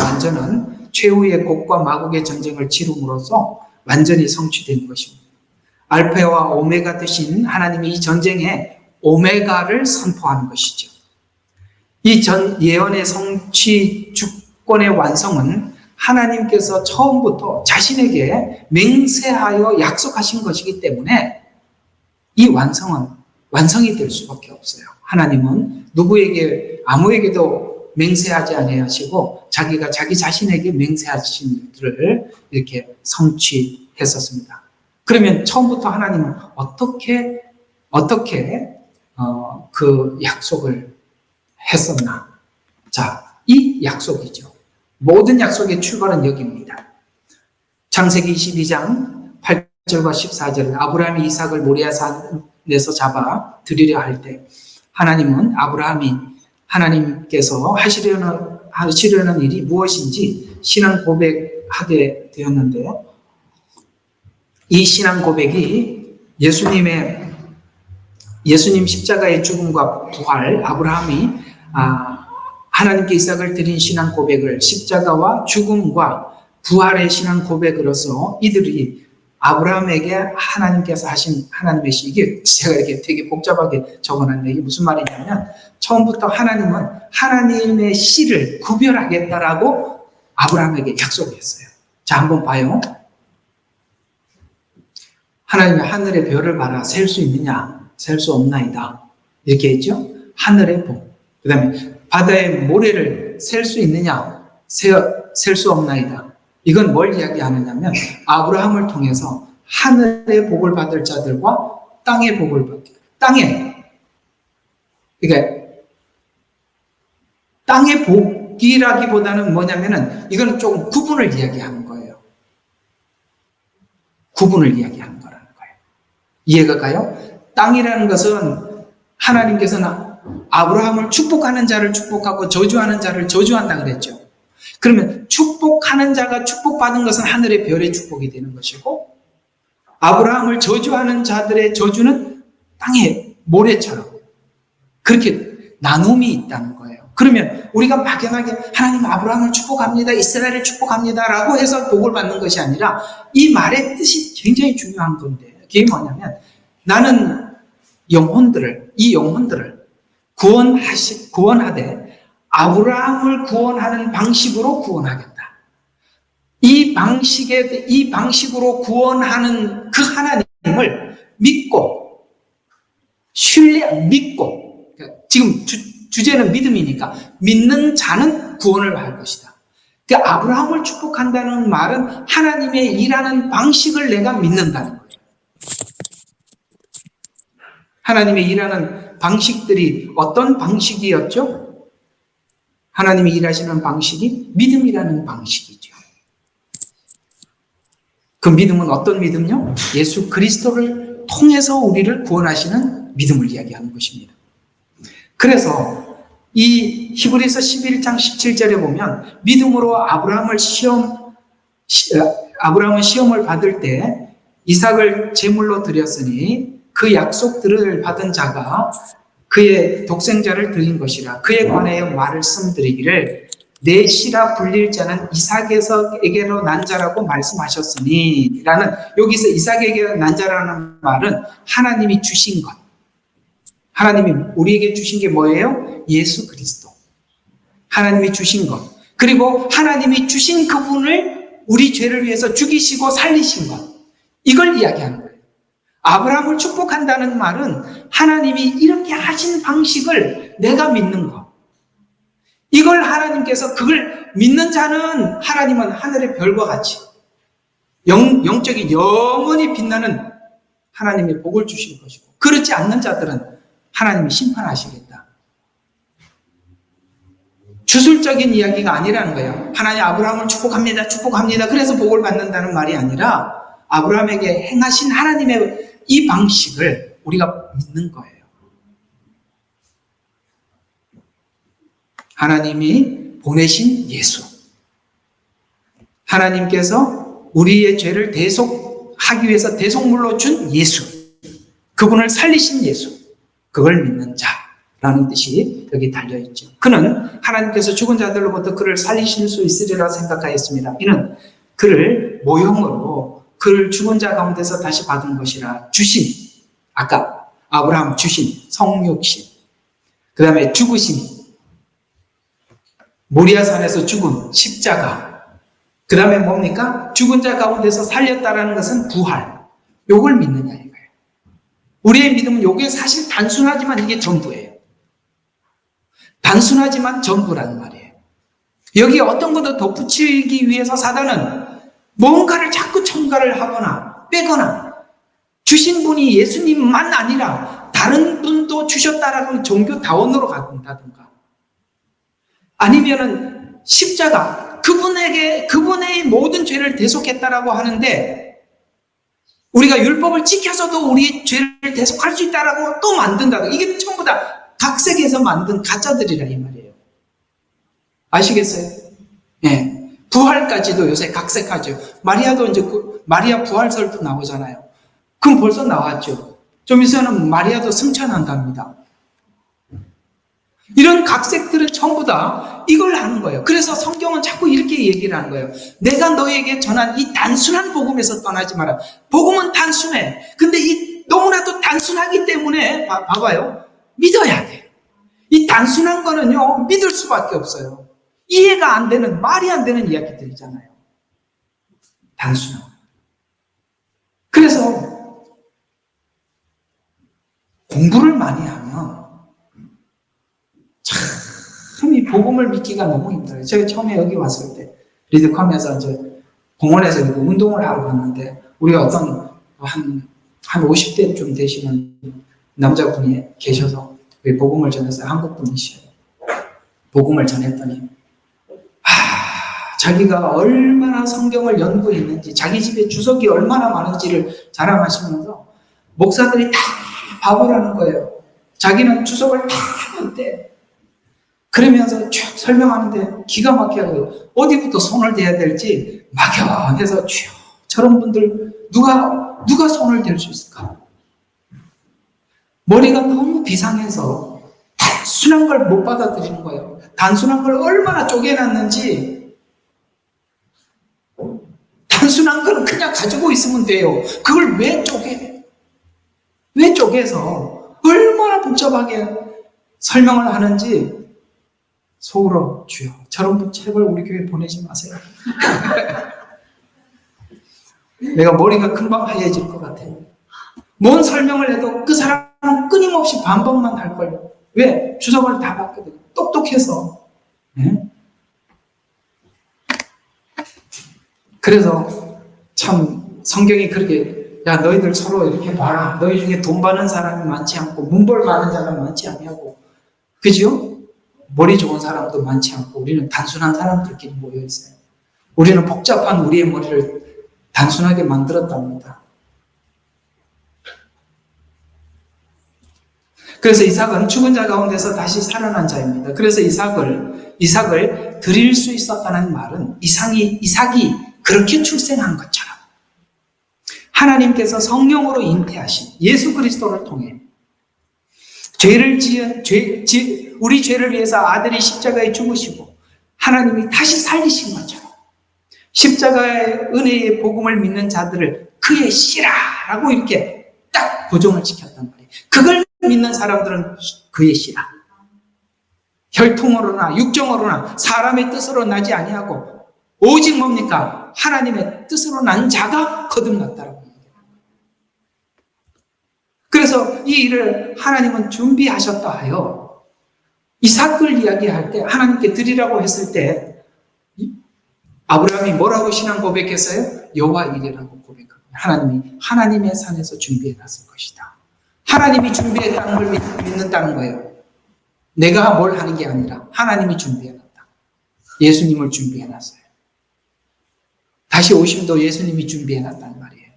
최후의 곡과 마곡의 전쟁을 치rum으로써 완전히 성취된 것입니다. 알파와 오메가 되신 하나님이 이 전쟁에 오메가를 선포하는 것이죠. 이 예언의 성취 주권의 완성은 하나님께서 처음부터 자신에게 맹세하여 약속하신 것이기 때문에 이 완성이 될 수밖에 없어요. 하나님은 아무에게도 맹세하지 아니하시고 자기가 자기 자신에게 맹세하신 일들을 이렇게 성취했었습니다. 그러면 처음부터 하나님은 어떻게 그 약속을 했었나? 자, 이 약속이죠. 모든 약속의 출발은 여기입니다. 창세기 22장 8절과 14절, 아브라함이 이삭을 모리아산에서 잡아 드리려 할 때 하나님께서 하시려는 일이 무엇인지 신앙 고백하게 되었는데, 이 신앙 고백이 예수님 십자가의 죽음과 부활, 아브라함이 하나님께 이삭을 드린 신앙 고백을 십자가와 죽음과 부활의 신앙 고백으로서 이들이 아브라함에게 하나님께서 하신 하나님의 시, 이게 제가 이렇게 되게 복잡하게 적어놨는데 이게 무슨 말이냐면, 처음부터 하나님은 하나님의 시를 구별하겠다라고 아브라함에게 약속했어요. 자, 한번 봐요. 하나님이 하늘의 별을 봐라, 셀 수 있느냐? 셀 수 없나이다. 이렇게 했죠. 하늘의 복. 그 다음에 바다의 모래를 셀 수 있느냐? 셀 수 없나이다. 이건 뭘 이야기하느냐면 아브라함을 통해서 하늘의 복을 받을 자들과 땅의 복을 받게. 그러니까 땅의 복이라기보다는 뭐냐면은 이거는 조금 구분을 이야기하는 거예요. 구분을 이야기하는 거라는 거예요. 이해가 가요? 땅이라는 것은 하나님께서는 아브라함을 축복하는 자를 축복하고 저주하는 자를 저주한다 그랬죠. 그러면 축복하는 자가 축복받은 것은 하늘의 별의 축복이 되는 것이고, 아브라함을 저주하는 자들의 저주는 땅의 모래처럼 그렇게 나눔이 있다는 거예요. 그러면 우리가 막연하게 하나님 아브라함을 축복합니다, 이스라엘을 축복합니다 라고 해서 복을 받는 것이 아니라, 이 말의 뜻이 굉장히 중요한 건데, 그게 뭐냐면 나는 이 영혼들을 구원하되 아브라함을 구원하는 방식으로 구원하겠다. 이 방식으로 구원하는 그 하나님을 믿고, 믿고, 지금 주제는 믿음이니까 믿는 자는 구원을 받을 것이다. 그러니까 아브라함을 축복한다는 말은 하나님의 일하는 방식을 내가 믿는다는 거예요. 하나님의 일하는 방식들이 어떤 방식이었죠? 하나님이 일하시는 방식이 믿음이라는 방식이죠. 그 믿음은 어떤 믿음요? 예수 그리스도를 통해서 우리를 구원하시는 믿음을 이야기하는 것입니다. 그래서 이 히브리서 11장 17절에 보면 믿음으로 아브라함은 시험을 받을 때 이삭을 제물로 드렸으니 그 약속들을 받은 자가 그의 독생자를 드린 것이라. 그에 관하여 말씀드리기를 내 씨라 불릴 자는 이삭에게로 난 자라고 말씀하셨으니 라는, 여기서 이삭에게로 난 자라는 말은 하나님이 주신 것. 하나님이 우리에게 주신 게 뭐예요? 예수 그리스도. 하나님이 주신 것. 그리고 하나님이 주신 그분을 우리 죄를 위해서 죽이시고 살리신 것. 이걸 이야기하는 거예요. 아브라함을 축복한다는 말은 하나님이 이렇게 하신 방식을 내가 믿는 것. 이걸 하나님께서, 그걸 믿는 자는 하나님은 하늘의 별과 같이 영적인 영원히 빛나는 하나님의 복을 주실 것이고, 그렇지 않는 자들은 하나님이 심판하시겠다. 주술적인 이야기가 아니라는 거예요. 하나님 아브라함을 축복합니다. 그래서 복을 받는다는 말이 아니라 아브라함에게 행하신 하나님의 이 방식을 우리가 믿는 거예요. 하나님이 보내신 예수. 하나님께서 우리의 죄를 대속하기 위해서 대속물로 준 예수. 그분을 살리신 예수. 그걸 믿는 자라는 뜻이 여기 달려있죠. 그는 하나님께서 죽은 자들로부터 그를 살리실 수 있으리라 생각하였습니다. 이는 그를 모형으로 그를 죽은 자 가운데서 다시 받은 것이라. 주신, 아까 아브라함 주신 성육신, 그 다음에 죽으신, 모리아산에서 죽은 십자가, 그 다음에 뭡니까? 죽은 자 가운데서 살렸다라는 것은 부활. 요걸 믿느냐 이거예요. 우리의 믿음은 요게 사실 단순하지만 이게 전부예요. 단순하지만 전부라는 말이에요. 여기에 어떤 것도 덧붙이기 위해서 사단은 뭔가를 자꾸 첨가를 하거나 빼거나, 주신 분이 예수님만 아니라 다른 분도 주셨다라는 종교다원으로 간다든가, 아니면은 십자가, 그분의 모든 죄를 대속했다라고 하는데 우리가 율법을 지켜서도 우리의 죄를 대속할 수 있다라고 또 만든다. 이게 전부 다 각색해서 만든 가짜들이라 이 말이에요. 아시겠어요? 예. 부활까지도 요새 각색하죠. 마리아도 이제 마리아 부활설도 나오잖아요. 그럼 벌써 나왔죠. 좀 있으면 마리아도 승천한답니다. 이런 각색들은 전부 다 이걸 하는 거예요. 그래서 성경은 자꾸 이렇게 얘기를 하는 거예요. 내가 너에게 전한 이 단순한 복음에서 떠나지 마라. 복음은 단순해. 근데 이 너무나도 단순하기 때문에 봐봐요. 믿어야 돼. 이 단순한 거는요, 믿을 수밖에 없어요. 이해가 안 되는, 말이 안 되는 이야기들이잖아요. 단순한. 그래서 공부를 많이 하면 참 이 복음을 믿기가 너무 힘들어요. 제가 처음에 여기 왔을 때 리드컴에서 이제 공원에서 운동을 하러 갔는데, 우리가 어떤 한 50대쯤 되시는 남자분이 계셔서 복음을 전했어요. 한국 분이시에요. 복음을 전했더니 자기가 얼마나 성경을 연구했는지, 자기 집에 주석이 얼마나 많은지를 자랑하시면서 목사들이 다 바보라는 거예요. 자기는 주석을 다 냈대. 그러면서 쭉 설명하는데 기가 막혀요. 어디부터 손을 대야 될지 막연해서 쭉 저런 분들 누가 손을 댈 수 있을까? 머리가 너무 비상해서 단순한 걸 못 받아들이는 거예요. 단순한 걸 얼마나 쪼개놨는지 단순한 걸 그냥 가지고 있으면 돼요. 그걸 왜 쪼개? 왜 쪼개서 얼마나 복잡하게 설명을 하는지 속으로 주여 저런 분 제발 우리 교회 보내지 마세요. 내가 머리가 금방 하얘질 것 같아요. 뭔 설명을 해도 그 사람은 끊임없이 반복만 할걸요. 왜? 주석을 다 봤거든요. 똑똑해서. 네? 그래서 참 성경이 그렇게 야 너희들 서로 이렇게 봐라. 너희 중에 돈 많은 사람이 많지 않고 문벌 많은 사람이 많지 않냐고. 그죠? 머리 좋은 사람도 많지 않고 우리는 단순한 사람들끼리 모여 있어요. 우리는 복잡한 우리의 머리를 단순하게 만들었답니다. 그래서 이삭은 죽은 자 가운데서 다시 살아난 자입니다. 그래서 이삭을 드릴 수 있었다는 말은 이삭이 그렇게 출생한 것처럼 하나님께서 성령으로 잉태하신 예수 그리스도를 통해 우리 죄를 위해서 아들이 십자가에 죽으시고 하나님이 다시 살리신 것처럼 십자가의 은혜의 복음을 믿는 자들을 그의 씨라라고 이렇게 딱 고정을 시켰단 말이에요. 그걸 믿는 사람들은 그의 씨라. 혈통으로나 육정으로나 사람의 뜻으로 나지 아니하고 오직 뭡니까? 하나님의 뜻으로 난 자가 거듭났다라고 합니다. 그래서 이 일을 하나님은 준비하셨다 하여 이삭을 이야기할 때 하나님께 드리라고 했을 때 아브라함이 뭐라고 신앙 고백했어요? 여호와 이레라고 고백합니다. 하나님이 하나님의 산에서 준비해놨을 것이다. 하나님이 준비했다는 걸 믿는다는 거예요. 내가 뭘 하는 게 아니라 하나님이 준비해놨다. 예수님을 준비해놨어요. 다시 오심도 예수님이 준비해놨단 말이에요.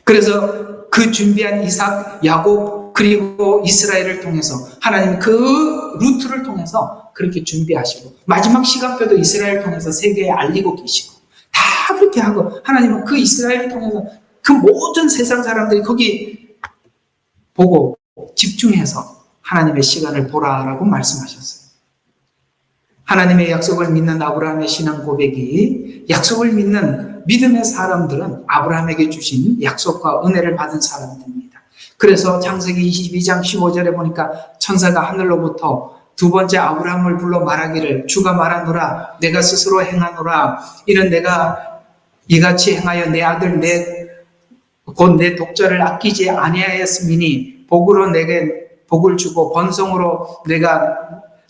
그래서 그 준비한 이삭, 야곱 그리고 이스라엘을 통해서 하나님 그 루트를 통해서 그렇게 준비하시고 마지막 시간표도 이스라엘을 통해서 세계에 알리고 계시고 다 그렇게 하고 하나님은 그 이스라엘을 통해서 그 모든 세상 사람들이 거기 보고 집중해서 하나님의 시간을 보라라고 말씀하셨어요. 하나님의 약속을 믿는 아브라함의 신앙 고백이 약속을 믿는 믿음의 사람들은 아브라함에게 주신 약속과 은혜를 받은 사람들입니다. 그래서 창세기 22장 15절에 보니까 천사가 하늘로부터 두 번째 아브라함을 불러 말하기를 주가 말하노라 내가 스스로 행하노라 이는 내가 이같이 행하여 내 아들 곧 내 독자를 아끼지 아니하였음이니 복으로 내게 복을 주고 번성으로 내가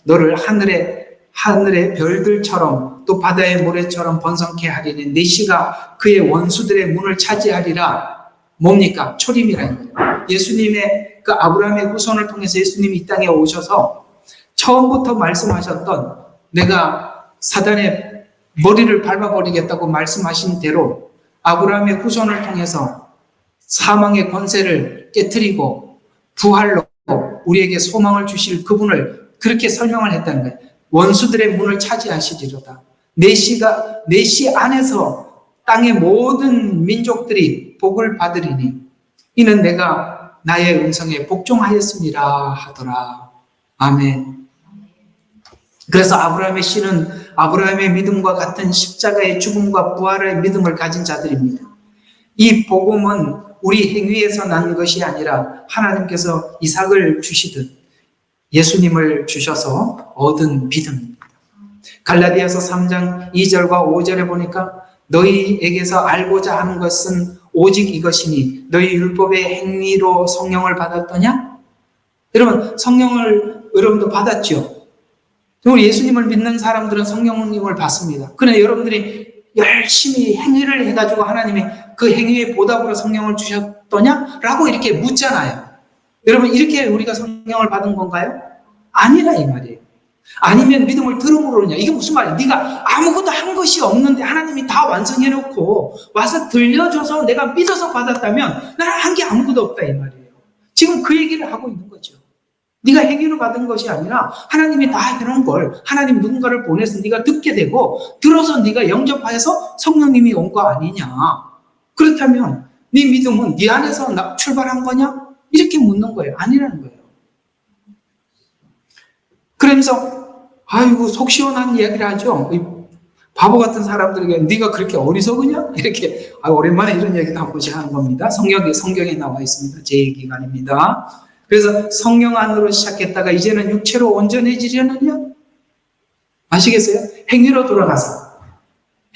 너를 하늘의 별들처럼 또 바다의 모래처럼 번성케 하리니 내 씨가 그의 원수들의 문을 차지하리라. 뭡니까? 초림이라는 거예요. 예수님의 그 아브라함의 후손을 통해서 예수님이 이 땅에 오셔서 처음부터 말씀하셨던 내가 사단의 머리를 밟아버리겠다고 말씀하신 대로 아브라함의 후손을 통해서 사망의 권세를 깨트리고 부활로 우리에게 소망을 주실 그분을 그렇게 설명을 했다는 거예요. 원수들의 문을 차지하시리로다. 내 씨 안에서 땅의 모든 민족들이 복을 받으리니 이는 내가 나의 음성에 복종하였습니다 하더라. 아멘. 그래서 아브라함의 씨는 아브라함의 믿음과 같은 십자가의 죽음과 부활의 믿음을 가진 자들입니다. 이 복음은 우리 행위에서 난 것이 아니라 하나님께서 이삭을 주시듯 예수님을 주셔서 얻은 믿음입니다. 갈라디아서 3장 2절과 5절에 보니까 너희에게서 알고자 하는 것은 오직 이것이니 너희 율법의 행위로 성령을 받았더냐? 여러분 성령을 여러분도 받았죠? 우리 예수님을 믿는 사람들은 성령님을 받습니다. 그러나 여러분들이 열심히 행위를 해가지고 하나님이 그 행위의 보답으로 성령을 주셨더냐? 라고 이렇게 묻잖아요. 여러분 이렇게 우리가 성령을 받은 건가요? 아니라 이 말이에요. 아니면 믿음을 들음으로냐? 이게 무슨 말이야? 네가 아무것도 한 것이 없는데 하나님이 다 완성해놓고 와서 들려줘서 내가 믿어서 받았다면 나는 한 게 아무것도 없다 이 말이에요. 지금 그 얘기를 하고 있는 거죠. 네가 행위로 받은 것이 아니라 하나님이 다 해놓은 걸 하나님 누군가를 보내서 네가 듣게 되고 들어서 네가 영접하여서 성령님이 온 거 아니냐. 그렇다면 네 믿음은 네 안에서 출발한 거냐? 이렇게 묻는 거예요. 아니라는 거예요. 그러면서 아이고 속 시원한 이야기를 하죠. 바보 같은 사람들에게 네가 그렇게 어리석으냐? 이렇게 오랜만에 이런 얘기도 한 번씩 하는 겁니다. 성경에 나와 있습니다. 제 얘기가 아닙니다. 그래서 성령 안으로 시작했다가 이제는 육체로 온전해지려느냐? 아시겠어요? 행위로 돌아가서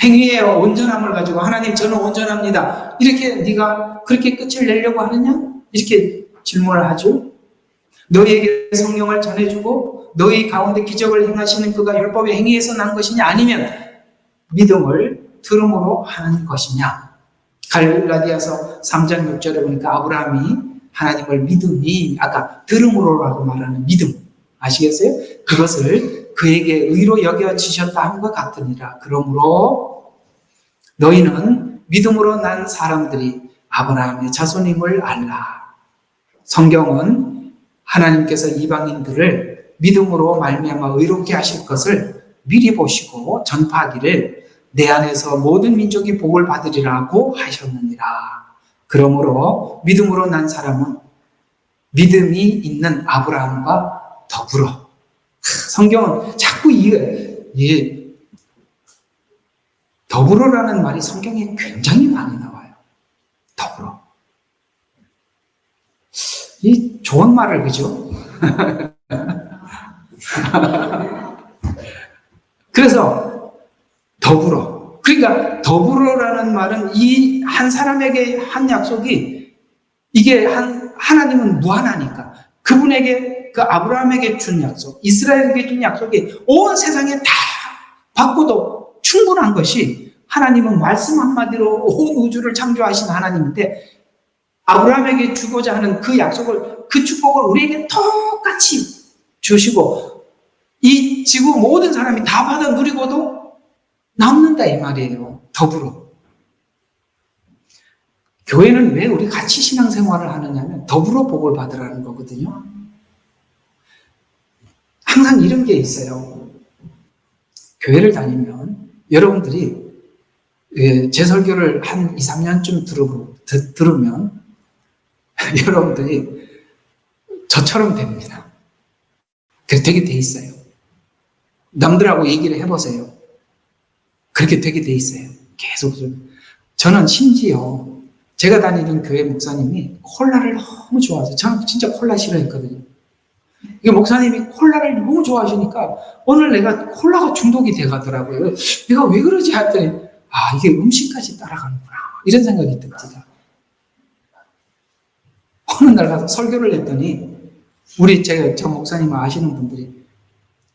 행위의 온전함을 가지고 하나님 저는 온전합니다. 이렇게 네가 그렇게 끝을 내려고 하느냐? 이렇게 질문을 하죠. 너희에게 성령을 전해주고 너희 가운데 기적을 행하시는 그가 율법의 행위에서 난 것이냐? 아니면 믿음을 들음으로 하는 것이냐? 갈라디아서 3장 6절에 보니까 아브라함이 하나님을 믿음이 아까 들음으로라고 말하는 믿음 아시겠어요? 그것을 그에게 의로 여겨지셨다 하는 것 같으니라. 그러므로 너희는 믿음으로 난 사람들이 아브라함의 자손임을 알라. 성경은 하나님께서 이방인들을 믿음으로 말미암아 의롭게 하실 것을 미리 보시고 전파하기를 내 안에서 모든 민족이 복을 받으리라고 하셨느니라. 그러므로 믿음으로 난 사람은 믿음이 있는 아브라함과 더불어. 성경은 자꾸 이 더불어라는 말이 성경에 굉장히 많이 나와요. 더불어. 이 좋은 말을 그죠? 그래서 더불어. 그러니까 더불어라는 말은 이 한 사람에게 한 약속이 이게 하나님은 무한하니까 그분에게 그 아브라함에게 준 약속, 이스라엘에게 준 약속이 온 세상에 다 받고도 충분한 것이 하나님은 말씀 한마디로 온 우주를 창조하신 하나님인데 아브라함에게 주고자 하는 그 약속을 그 축복을 우리에게 똑같이 주시고 이 지구 모든 사람이 다 받아 누리고도 남는다 이 말이에요. 더불어. 교회는 왜 우리 같이 신앙생활을 하느냐면 더불어 복을 받으라는 거거든요. 항상 이런 게 있어요. 교회를 다니면 여러분들이 제 설교를 한 2, 3년쯤 들으면 여러분들이 저처럼 됩니다. 되게 돼 있어요. 남들하고 얘기를 해보세요. 그렇게 되게 돼 있어요. 계속. 저는 심지어 제가 다니던 교회 목사님이 콜라를 너무 좋아해서 저는 진짜 콜라 싫어했거든요. 이게 목사님이 콜라를 너무 좋아하시니까 오늘 내가 콜라가 중독이 돼가더라고요. 내가 왜 그러지 했더니 이게 음식까지 따라가는구나 이런 생각이 듭니다. 어느 날 가서 설교를 했더니 저 목사님 아시는 분들이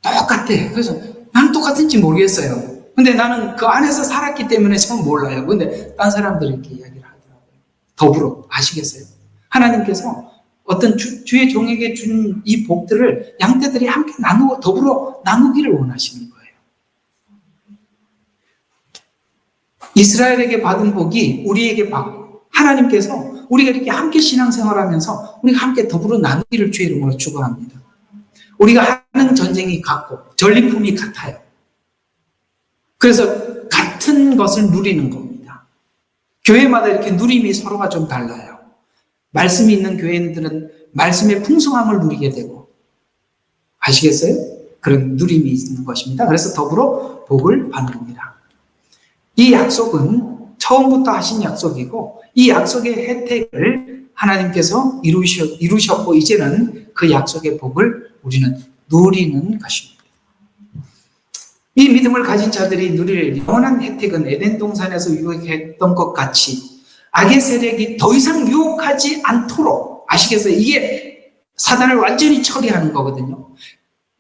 똑같아. 그래서 나는 똑같은지 모르겠어요. 근데 나는 그 안에서 살았기 때문에 전 몰라요. 근데 딴 사람들이 이렇게 이야기를 하더라고요. 더불어. 아시겠어요? 하나님께서 어떤 주의 종에게 준 이 복들을 양떼들이 함께 나누고 더불어 나누기를 원하시는 거예요. 이스라엘에게 받은 복이 우리에게 받고 하나님께서 우리가 이렇게 함께 신앙생활하면서 우리가 함께 더불어 나누기를 주의 이름으로 축원합니다. 우리가 하는 전쟁이 같고 전리품이 같아요. 그래서 같은 것을 누리는 겁니다. 교회마다 이렇게 누림이 서로가 좀 달라요. 말씀이 있는 교회들은 말씀의 풍성함을 누리게 되고 아시겠어요? 그런 누림이 있는 것입니다. 그래서 더불어 복을 받습니다. 이 약속은 처음부터 하신 약속이고 이 약속의 혜택을 하나님께서 이루셨고 이제는 그 약속의 복을 우리는 누리는 것입니다. 이 믿음을 가진 자들이 누릴 영원한 혜택은 에덴 동산에서 유혹했던 것 같이 악의 세력이 더 이상 유혹하지 않도록 아시겠어요? 이게 사단을 완전히 처리하는 거거든요.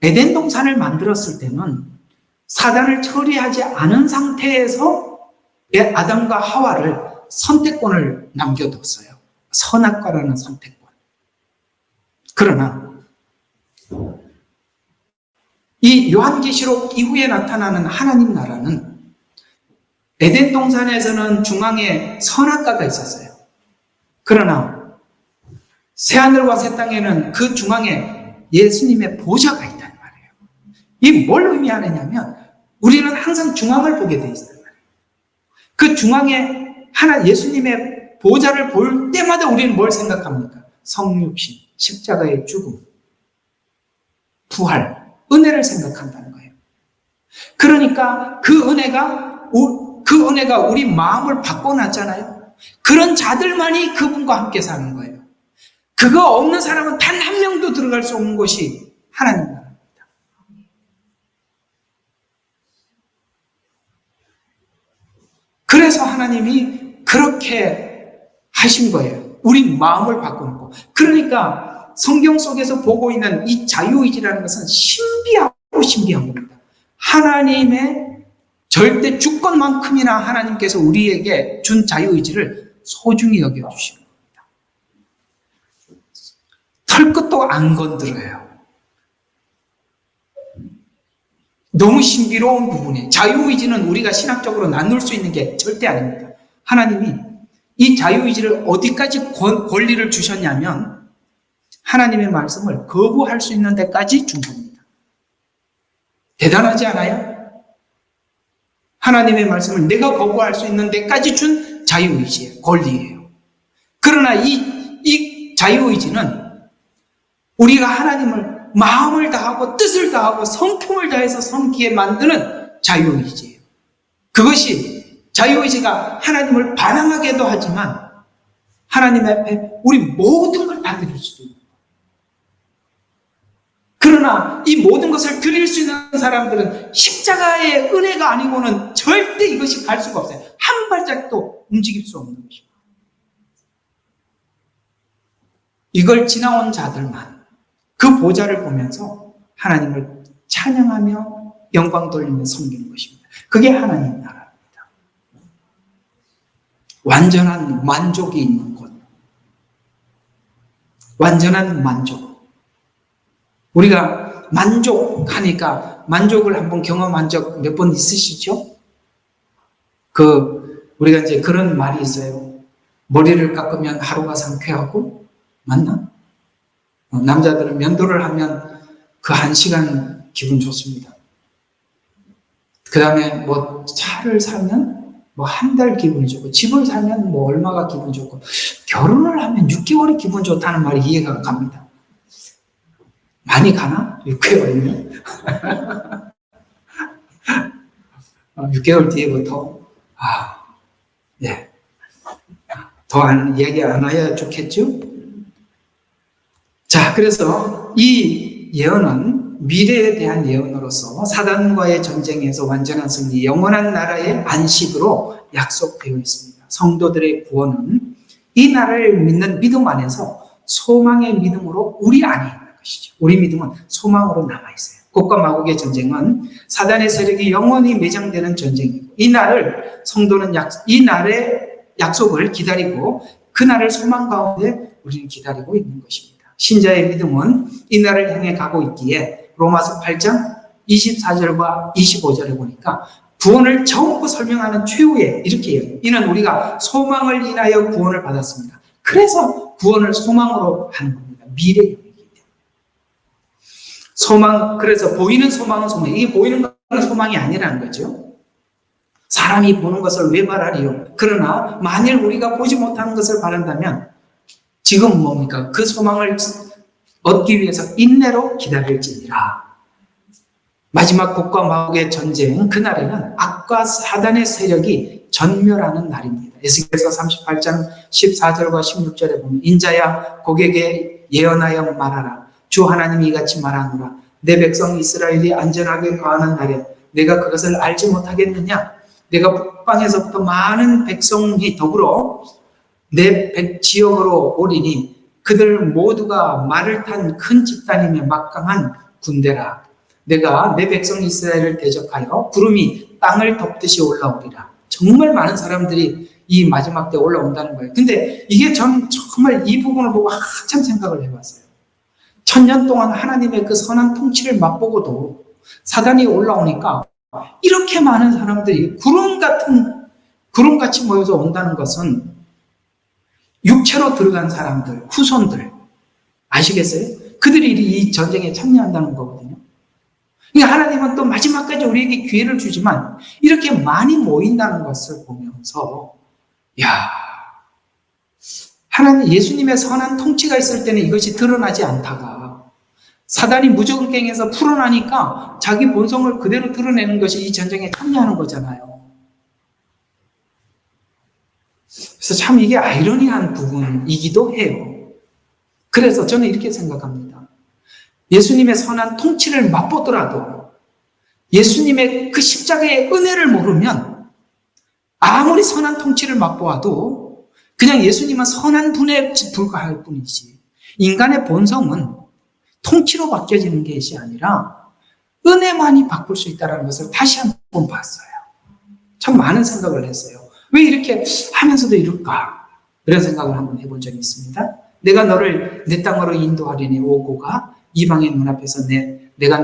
에덴 동산을 만들었을 때는 사단을 처리하지 않은 상태에서 아담과 하와를 선택권을 남겨뒀어요. 선악과라는 선택권. 그러나 이 요한계시록 이후에 나타나는 하나님 나라는 에덴 동산에서는 중앙에 선악과가 있었어요. 그러나 새하늘과 새 땅에는 그 중앙에 예수님의 보좌가 있다는 말이에요. 이 뭘 의미하느냐면 우리는 항상 중앙을 보게 돼 있어요. 그 중앙에 예수님의 보좌를 볼 때마다 우리는 뭘 생각합니까? 성육신, 십자가의 죽음, 부활, 은혜를 생각한다는 거예요. 그러니까 그 은혜가 우리 마음을 바꿔놨잖아요. 그런 자들만이 그분과 함께 사는 거예요. 그거 없는 사람은 단 한 명도 들어갈 수 없는 곳이 하나님 나라입니다. 그래서 하나님이 그렇게 하신 거예요. 우리 마음을 바꿔놓고. 그러니까 성경 속에서 보고 있는 이 자유의지라는 것은 신비한 겁니다. 하나님의 절대 주권만큼이나 하나님께서 우리에게 준 자유의지를 소중히 여겨주십니다. 털끝도 안 건드려요. 너무 신비로운 부분이에요. 자유의지는 우리가 신학적으로 나눌 수 있는 게 절대 아닙니다. 하나님이 이 자유의지를 어디까지 권리를 주셨냐면 하나님의 말씀을 거부할 수 있는 데까지 준 겁니다. 대단하지 않아요? 하나님의 말씀을 내가 거부할 수 있는 데까지 준 자유의지예요. 권리예요. 그러나 이 자유의지는 우리가 하나님을 마음을 다하고 뜻을 다하고 성품을 다해서 섬기게 만드는 자유의지예요. 그것이 자유의지가 하나님을 반항하게도 하지만 하나님 앞에 우리 모든 걸 다 드릴 수도 있고, 그러나 이 모든 것을 드릴 수 있는 사람들은 십자가의 은혜가 아니고는 절대 이것이 갈 수가 없어요. 한 발짝도 움직일 수 없는 것입니다. 이걸 지나온 자들만 그 보좌를 보면서 하나님을 찬양하며 영광 돌리며 섬기는 것입니다. 그게 하나님 나라입니다. 완전한 만족이 있는 곳. 완전한 만족. 우리가 만족하니까 만족을 한번 경험한 적 몇 번 있으시죠? 우리가 이제 그런 말이 있어요. 머리를 깎으면 하루가 상쾌하고, 맞나? 남자들은 면도를 하면 그 1시간 기분 좋습니다. 그 다음에 뭐 차를 사면 뭐 한 달 기분이 좋고, 집을 사면 뭐 얼마가 기분 좋고, 결혼을 하면 6개월이 기분 좋다는 말이 이해가 갑니다. 많이 가나? 6개월이면? 6개월 뒤에부터, 네. 더 이야기 안 해야 좋겠죠? 자, 그래서 이 예언은 미래에 대한 예언으로서 사단과의 전쟁에서 완전한 승리, 영원한 나라의 안식으로 약속되어 있습니다. 성도들의 구원은 이 나라를 믿는 믿음 안에서 소망의 믿음으로 우리 안에 있는 것이죠. 우리 믿음은 소망으로 남아있어요. 곡과 마곡의 전쟁은 사단의 세력이 영원히 매장되는 전쟁이고, 이 날을 성도는 이 날의 약속을 기다리고 그 날을 소망 가운데 우리는 기다리고 있는 것입니다. 신자의 믿음은 이 날을 향해 가고 있기에 로마서 8장 24절과 25절에 보니까 구원을 전부 설명하는 최후에 이렇게 해요. 이는 우리가 소망을 인하여 구원을 받았습니다. 그래서 구원을 소망으로 하는 겁니다. 미래이기 때문에. 그래서 보이는 소망은 소망. 이게 보이는 건 소망이 아니라는 거죠. 사람이 보는 것을 왜 바라리요? 그러나 만일 우리가 보지 못하는 것을 바란다면 지금 뭡니까? 그 소망을 얻기 위해서 인내로 기다릴지니라. 마지막 곡과 마곡의 전쟁, 그날에는 악과 사단의 세력이 전멸하는 날입니다. 에스겔서 38장 14절과 16절에 보면 인자야 곡에게 예언하여 말하라. 주 하나님이 이같이 말하노라. 내 백성 이스라엘이 안전하게 거하는 날에 내가 그것을 알지 못하겠느냐? 내가 북방에서부터 많은 백성이 더불어 내 지역으로 오리니 그들 모두가 말을 탄 큰 집단이며 막강한 군대라. 내가 내 백성 이스라엘을 대적하여 구름이 땅을 덮듯이 올라오리라. 정말 많은 사람들이 이 마지막 때 올라온다는 거예요. 근데 이게 전 정말 이 부분을 보고 한참 생각을 해봤어요. 1000년 동안 하나님의 그 선한 통치를 맛보고도 사단이 올라오니까 이렇게 많은 사람들이 구름같이 모여서 온다는 것은 육체로 들어간 사람들, 후손들, 아시겠어요? 그들이 이 전쟁에 참여한다는 거거든요. 그러니까 하나님은 또 마지막까지 우리에게 기회를 주지만 이렇게 많이 모인다는 것을 보면서 야, 하나님 예수님의 선한 통치가 있을 때는 이것이 드러나지 않다가 사단이 무저갱에서 풀어나니까 자기 본성을 그대로 드러내는 것이 이 전쟁에 참여하는 거잖아요. 그래서 참 이게 아이러니한 부분이기도 해요. 그래서 저는 이렇게 생각합니다. 예수님의 선한 통치를 맛보더라도 예수님의 그 십자가의 은혜를 모르면 아무리 선한 통치를 맛보아도 그냥 예수님은 선한 분에 불과할 뿐이지 인간의 본성은 통치로 바뀌어지는 것이 아니라 은혜만이 바꿀 수 있다는 것을 다시 한번 봤어요. 참 많은 생각을 했어요. 왜 이렇게 하면서도 이럴까? 이런 생각을 한번 해본 적이 있습니다. 내가 너를 내 땅으로 인도하리니 오고가 이방인 눈앞에서 내가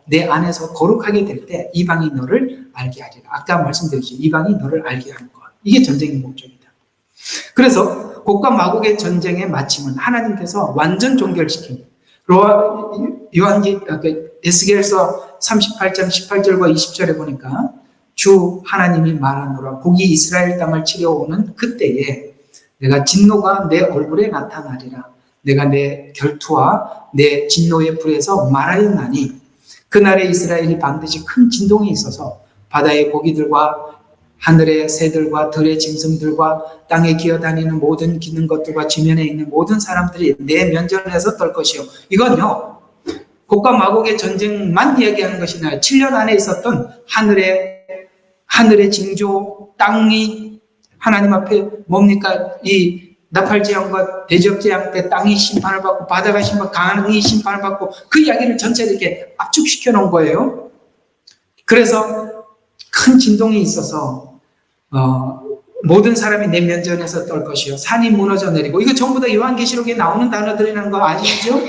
내 안에서 거룩하게 될 때 이방이 너를 알게 하리라. 아까 말씀드렸죠. 이방이 너를 알게 하는 것. 이게 전쟁의 목적이다. 그래서 곡과 마곡의 전쟁의 마침은 하나님께서 완전 종결시킵니다. 에스겔서 38장 18절과 20절에 보니까 주 하나님이 말하노라 곡이 이스라엘 땅을 치려오는 그때에 내가 진노가 내 얼굴에 나타나리라. 내가 내 결투와 내 진노의 불에서 말하였나니 그날에 이스라엘이 반드시 큰 진동이 있어서 바다의 고기들과 하늘의 새들과 들의 짐승들과 땅에 기어다니는 모든 기는 것들과 지면에 있는 모든 사람들이 내 면전에서 떨 것이요. 이건요, 곡과 마곡의 전쟁만 이야기하는 것이 아니라 7년 안에 있었던 하늘의 징조, 땅이 하나님 앞에 뭡니까? 이 나팔재앙과 대적재앙 때 땅이 심판을 받고 바다가 강이 심판을 받고 그 이야기를 전체를 이렇게 압축시켜 놓은 거예요. 그래서 큰 진동이 있어서 모든 사람이 내 면전에서 떨 것이요. 산이 무너져 내리고 이거 전부 다 요한계시록에 나오는 단어들이라는 거 아시죠?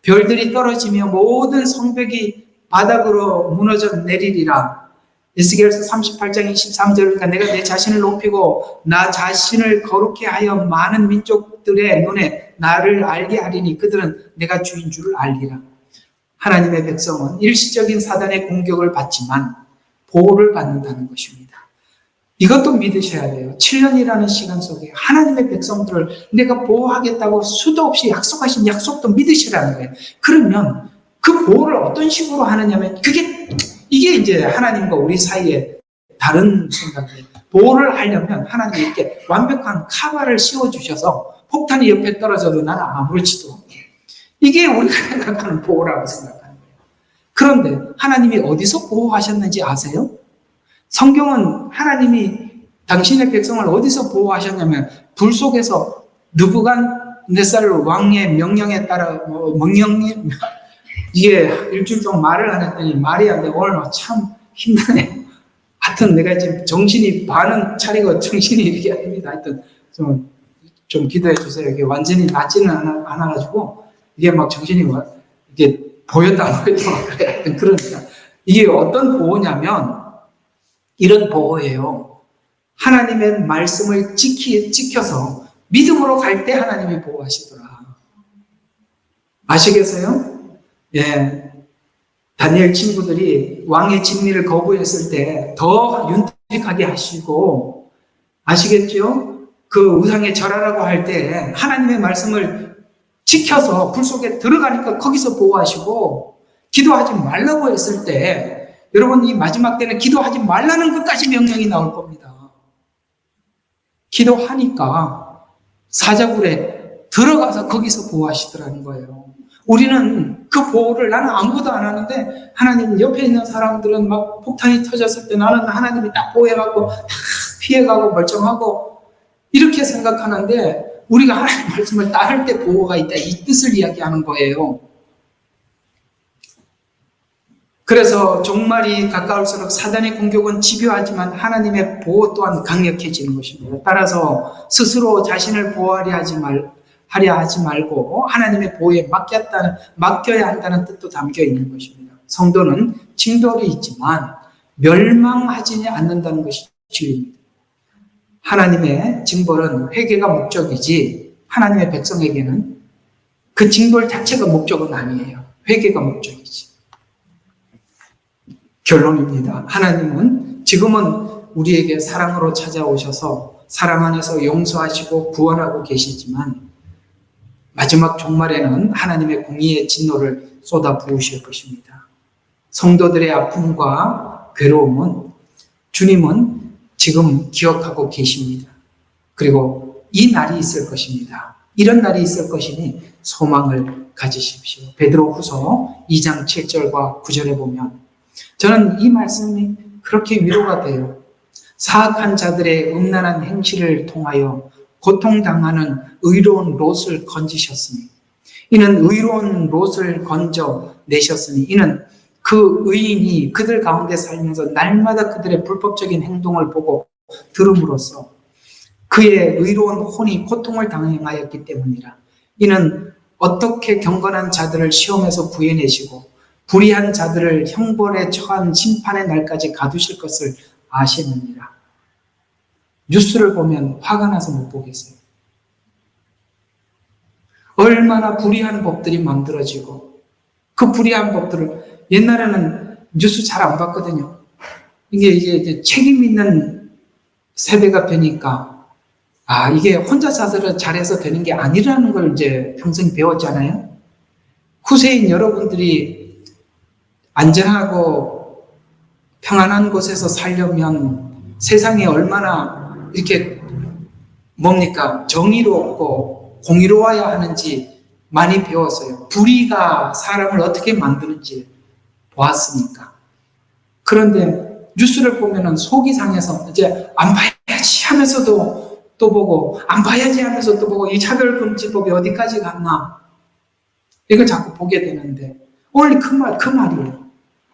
별들이 떨어지며 모든 성벽이 바닥으로 무너져 내리리라. 에스겔서 38장 23절 그러니까 내가 내 자신을 높이고 나 자신을 거룩해 하여 많은 민족들의 눈에 나를 알게 하리니 그들은 내가 주인 줄을 알리라. 하나님의 백성은 일시적인 사단의 공격을 받지만 보호를 받는다는 것입니다. 이것도 믿으셔야 돼요. 7년이라는 시간 속에 하나님의 백성들을 내가 보호하겠다고 수도 없이 약속하신 약속도 믿으시라는 거예요. 그러면 그 보호를 어떤 식으로 하느냐면 이게 이제 하나님과 우리 사이에 다른 생각이에요. 보호를 하려면 하나님이 이렇게 완벽한 카바를 씌워주셔서 폭탄이 옆에 떨어져도 나는 아무렇지도 않게. 이게 우리가 생각하는 보호라고 생각하는 거예요. 그런데 하나님이 어디서 보호하셨는지 아세요? 성경은 하나님이 당신의 백성을 어디서 보호하셨냐면 불 속에서 느부갓네살 왕의 명령에 따라 이게 일주일 동안 말을 안 했더니 말이 안 돼. 오늘 참 힘드네. 하여튼 내가 지금 정신이 반은 차리고 정신이 이렇게 아닙니다. 하여튼 좀 기도해 주세요. 이게 완전히 낫지는 않아가지고 이게 막 정신이 이게 보였다 그래. 하여튼 그러니까 이게 어떤 보호냐면 이런 보호예요. 하나님의 말씀을 지켜서 믿음으로 갈 때 하나님이 보호하시더라. 아시겠어요? 예. 다니엘 친구들이 왕의 진미를 거부했을 때 더 윤택하게 하시고, 아시겠죠? 그 우상에 절하라고 할 때 하나님의 말씀을 지켜서 불 속에 들어가니까 거기서 보호하시고, 기도하지 말라고 했을 때 여러분 이 마지막 때는 기도하지 말라는 것까지 명령이 나올 겁니다. 기도하니까 사자굴에 들어가서 거기서 보호하시더라는 거예요. 우리는 그 보호를 나는 아무것도 안 하는데 하나님 옆에 있는 사람들은 막 폭탄이 터졌을 때 나는 하나님이 딱 보호해가고 다 피해가고 멀쩡하고 이렇게 생각하는데 우리가 하나님 말씀을 따를 때 보호가 있다 이 뜻을 이야기하는 거예요. 그래서 종말이 가까울수록 사단의 공격은 집요하지만 하나님의 보호 또한 강력해지는 것입니다. 따라서 스스로 자신을 보호하려 하지 말고 하나님의 보호에 맡겨야 한다는 뜻도 담겨 있는 것입니다. 성도는 징벌이 있지만 멸망하지 않는다는 것이 주입니다. 하나님의 징벌은 회개가 목적이지 하나님의 백성에게는 그 징벌 자체가 목적은 아니에요. 회개가 목적이지. 결론입니다. 하나님은 지금은 우리에게 사랑으로 찾아오셔서 사랑 안에서 용서하시고 구원하고 계시지만 마지막 종말에는 하나님의 공의의 진노를 쏟아 부으실 것입니다. 성도들의 아픔과 괴로움은 주님은 지금 기억하고 계십니다. 그리고 이 날이 있을 것입니다. 이런 날이 있을 것이니 소망을 가지십시오. 베드로후서 2장 7절과 9절에 보면 저는 이 말씀이 그렇게 위로가 돼요. 사악한 자들의 음란한 행실을 통하여 고통당하는 의로운 롯을 건지셨으니 이는 의로운 롯을 건져 내셨으니 이는 그 의인이 그들 가운데 살면서 날마다 그들의 불법적인 행동을 보고 들음으로써 그의 의로운 혼이 고통을 당하였기 때문이라. 이는 어떻게 경건한 자들을 시험에서 구해내시고 불의한 자들을 형벌에 처한 심판의 날까지 가두실 것을 아시느니라. 뉴스를 보면 화가 나서 못 보겠어요. 얼마나 불의한 법들이 만들어지고 그 불의한 법들을 옛날에는 뉴스 잘 안 봤거든요. 이게 이제 책임 있는 세대가 되니까 이게 혼자 잘해서 되는 게 아니라는 걸 이제 평생 배웠잖아요. 후세인 여러분들이 안전하고 평안한 곳에서 살려면 세상이 얼마나 이렇게 정의롭고 공의로워야 하는지 많이 배웠어요. 불의가 사람을 어떻게 만드는지 보았으니까. 그런데 뉴스를 보면은 속이 상해서 이제 안 봐야지 하면서도 또 보고 안 봐야지 하면서 또 보고 이 차별금지법이 어디까지 갔나 이걸 자꾸 보게 되는데 오늘 그 말이에요.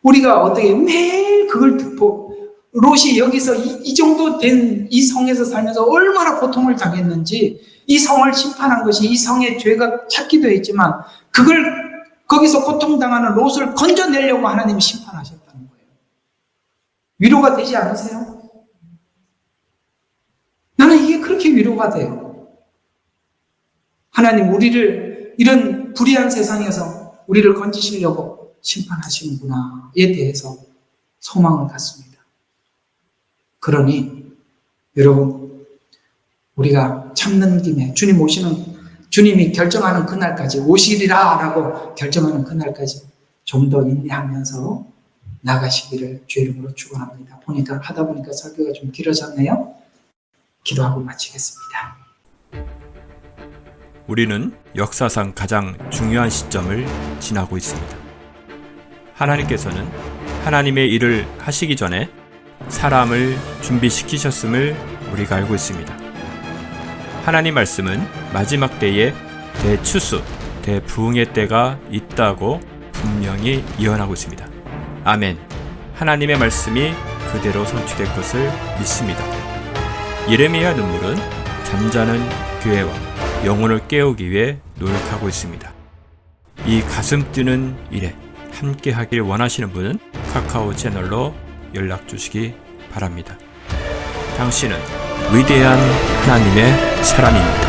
우리가 어떻게 매일 그걸 듣고 롯이 여기서 이 정도 된 이 성에서 살면서 얼마나 고통을 당했는지 이 성을 심판한 것이 이 성의 죄가 찾기도 했지만 그걸 거기서 고통당하는 롯을 건져내려고 하나님이 심판하셨다는 거예요. 위로가 되지 않으세요? 나는 이게 그렇게 위로가 돼요. 하나님 우리를 이런 불의한 세상에서 우리를 건지시려고 심판하시는구나에 대해서 소망을 갖습니다. 그러니 여러분 우리가 참는 김에 주님이 결정하는 그날까지 오시리라 라고 결정하는 그날까지 좀 더 인내하면서 나가시기를 주의 이름으로 축원합니다. 하다 보니까 설교가 좀 길어졌네요. 기도하고 마치겠습니다. 우리는 역사상 가장 중요한 시점을 지나고 있습니다. 하나님께서는 하나님의 일을 하시기 전에 사람을 준비시키셨음을 우리가 알고 있습니다. 하나님 말씀은 마지막 때에 대추수, 대부흥의 때가 있다고 분명히 예언하고 있습니다. 아멘. 하나님의 말씀이 그대로 성취될 것을 믿습니다. 예레미야 눈물은 잠자는 교회와 영혼을 깨우기 위해 노력하고 있습니다. 이 가슴 뛰는 일에 함께 하길 원하시는 분은 카카오 채널로 연락 주시기 바랍니다. 당신은 위대한 하나님의 사람입니다.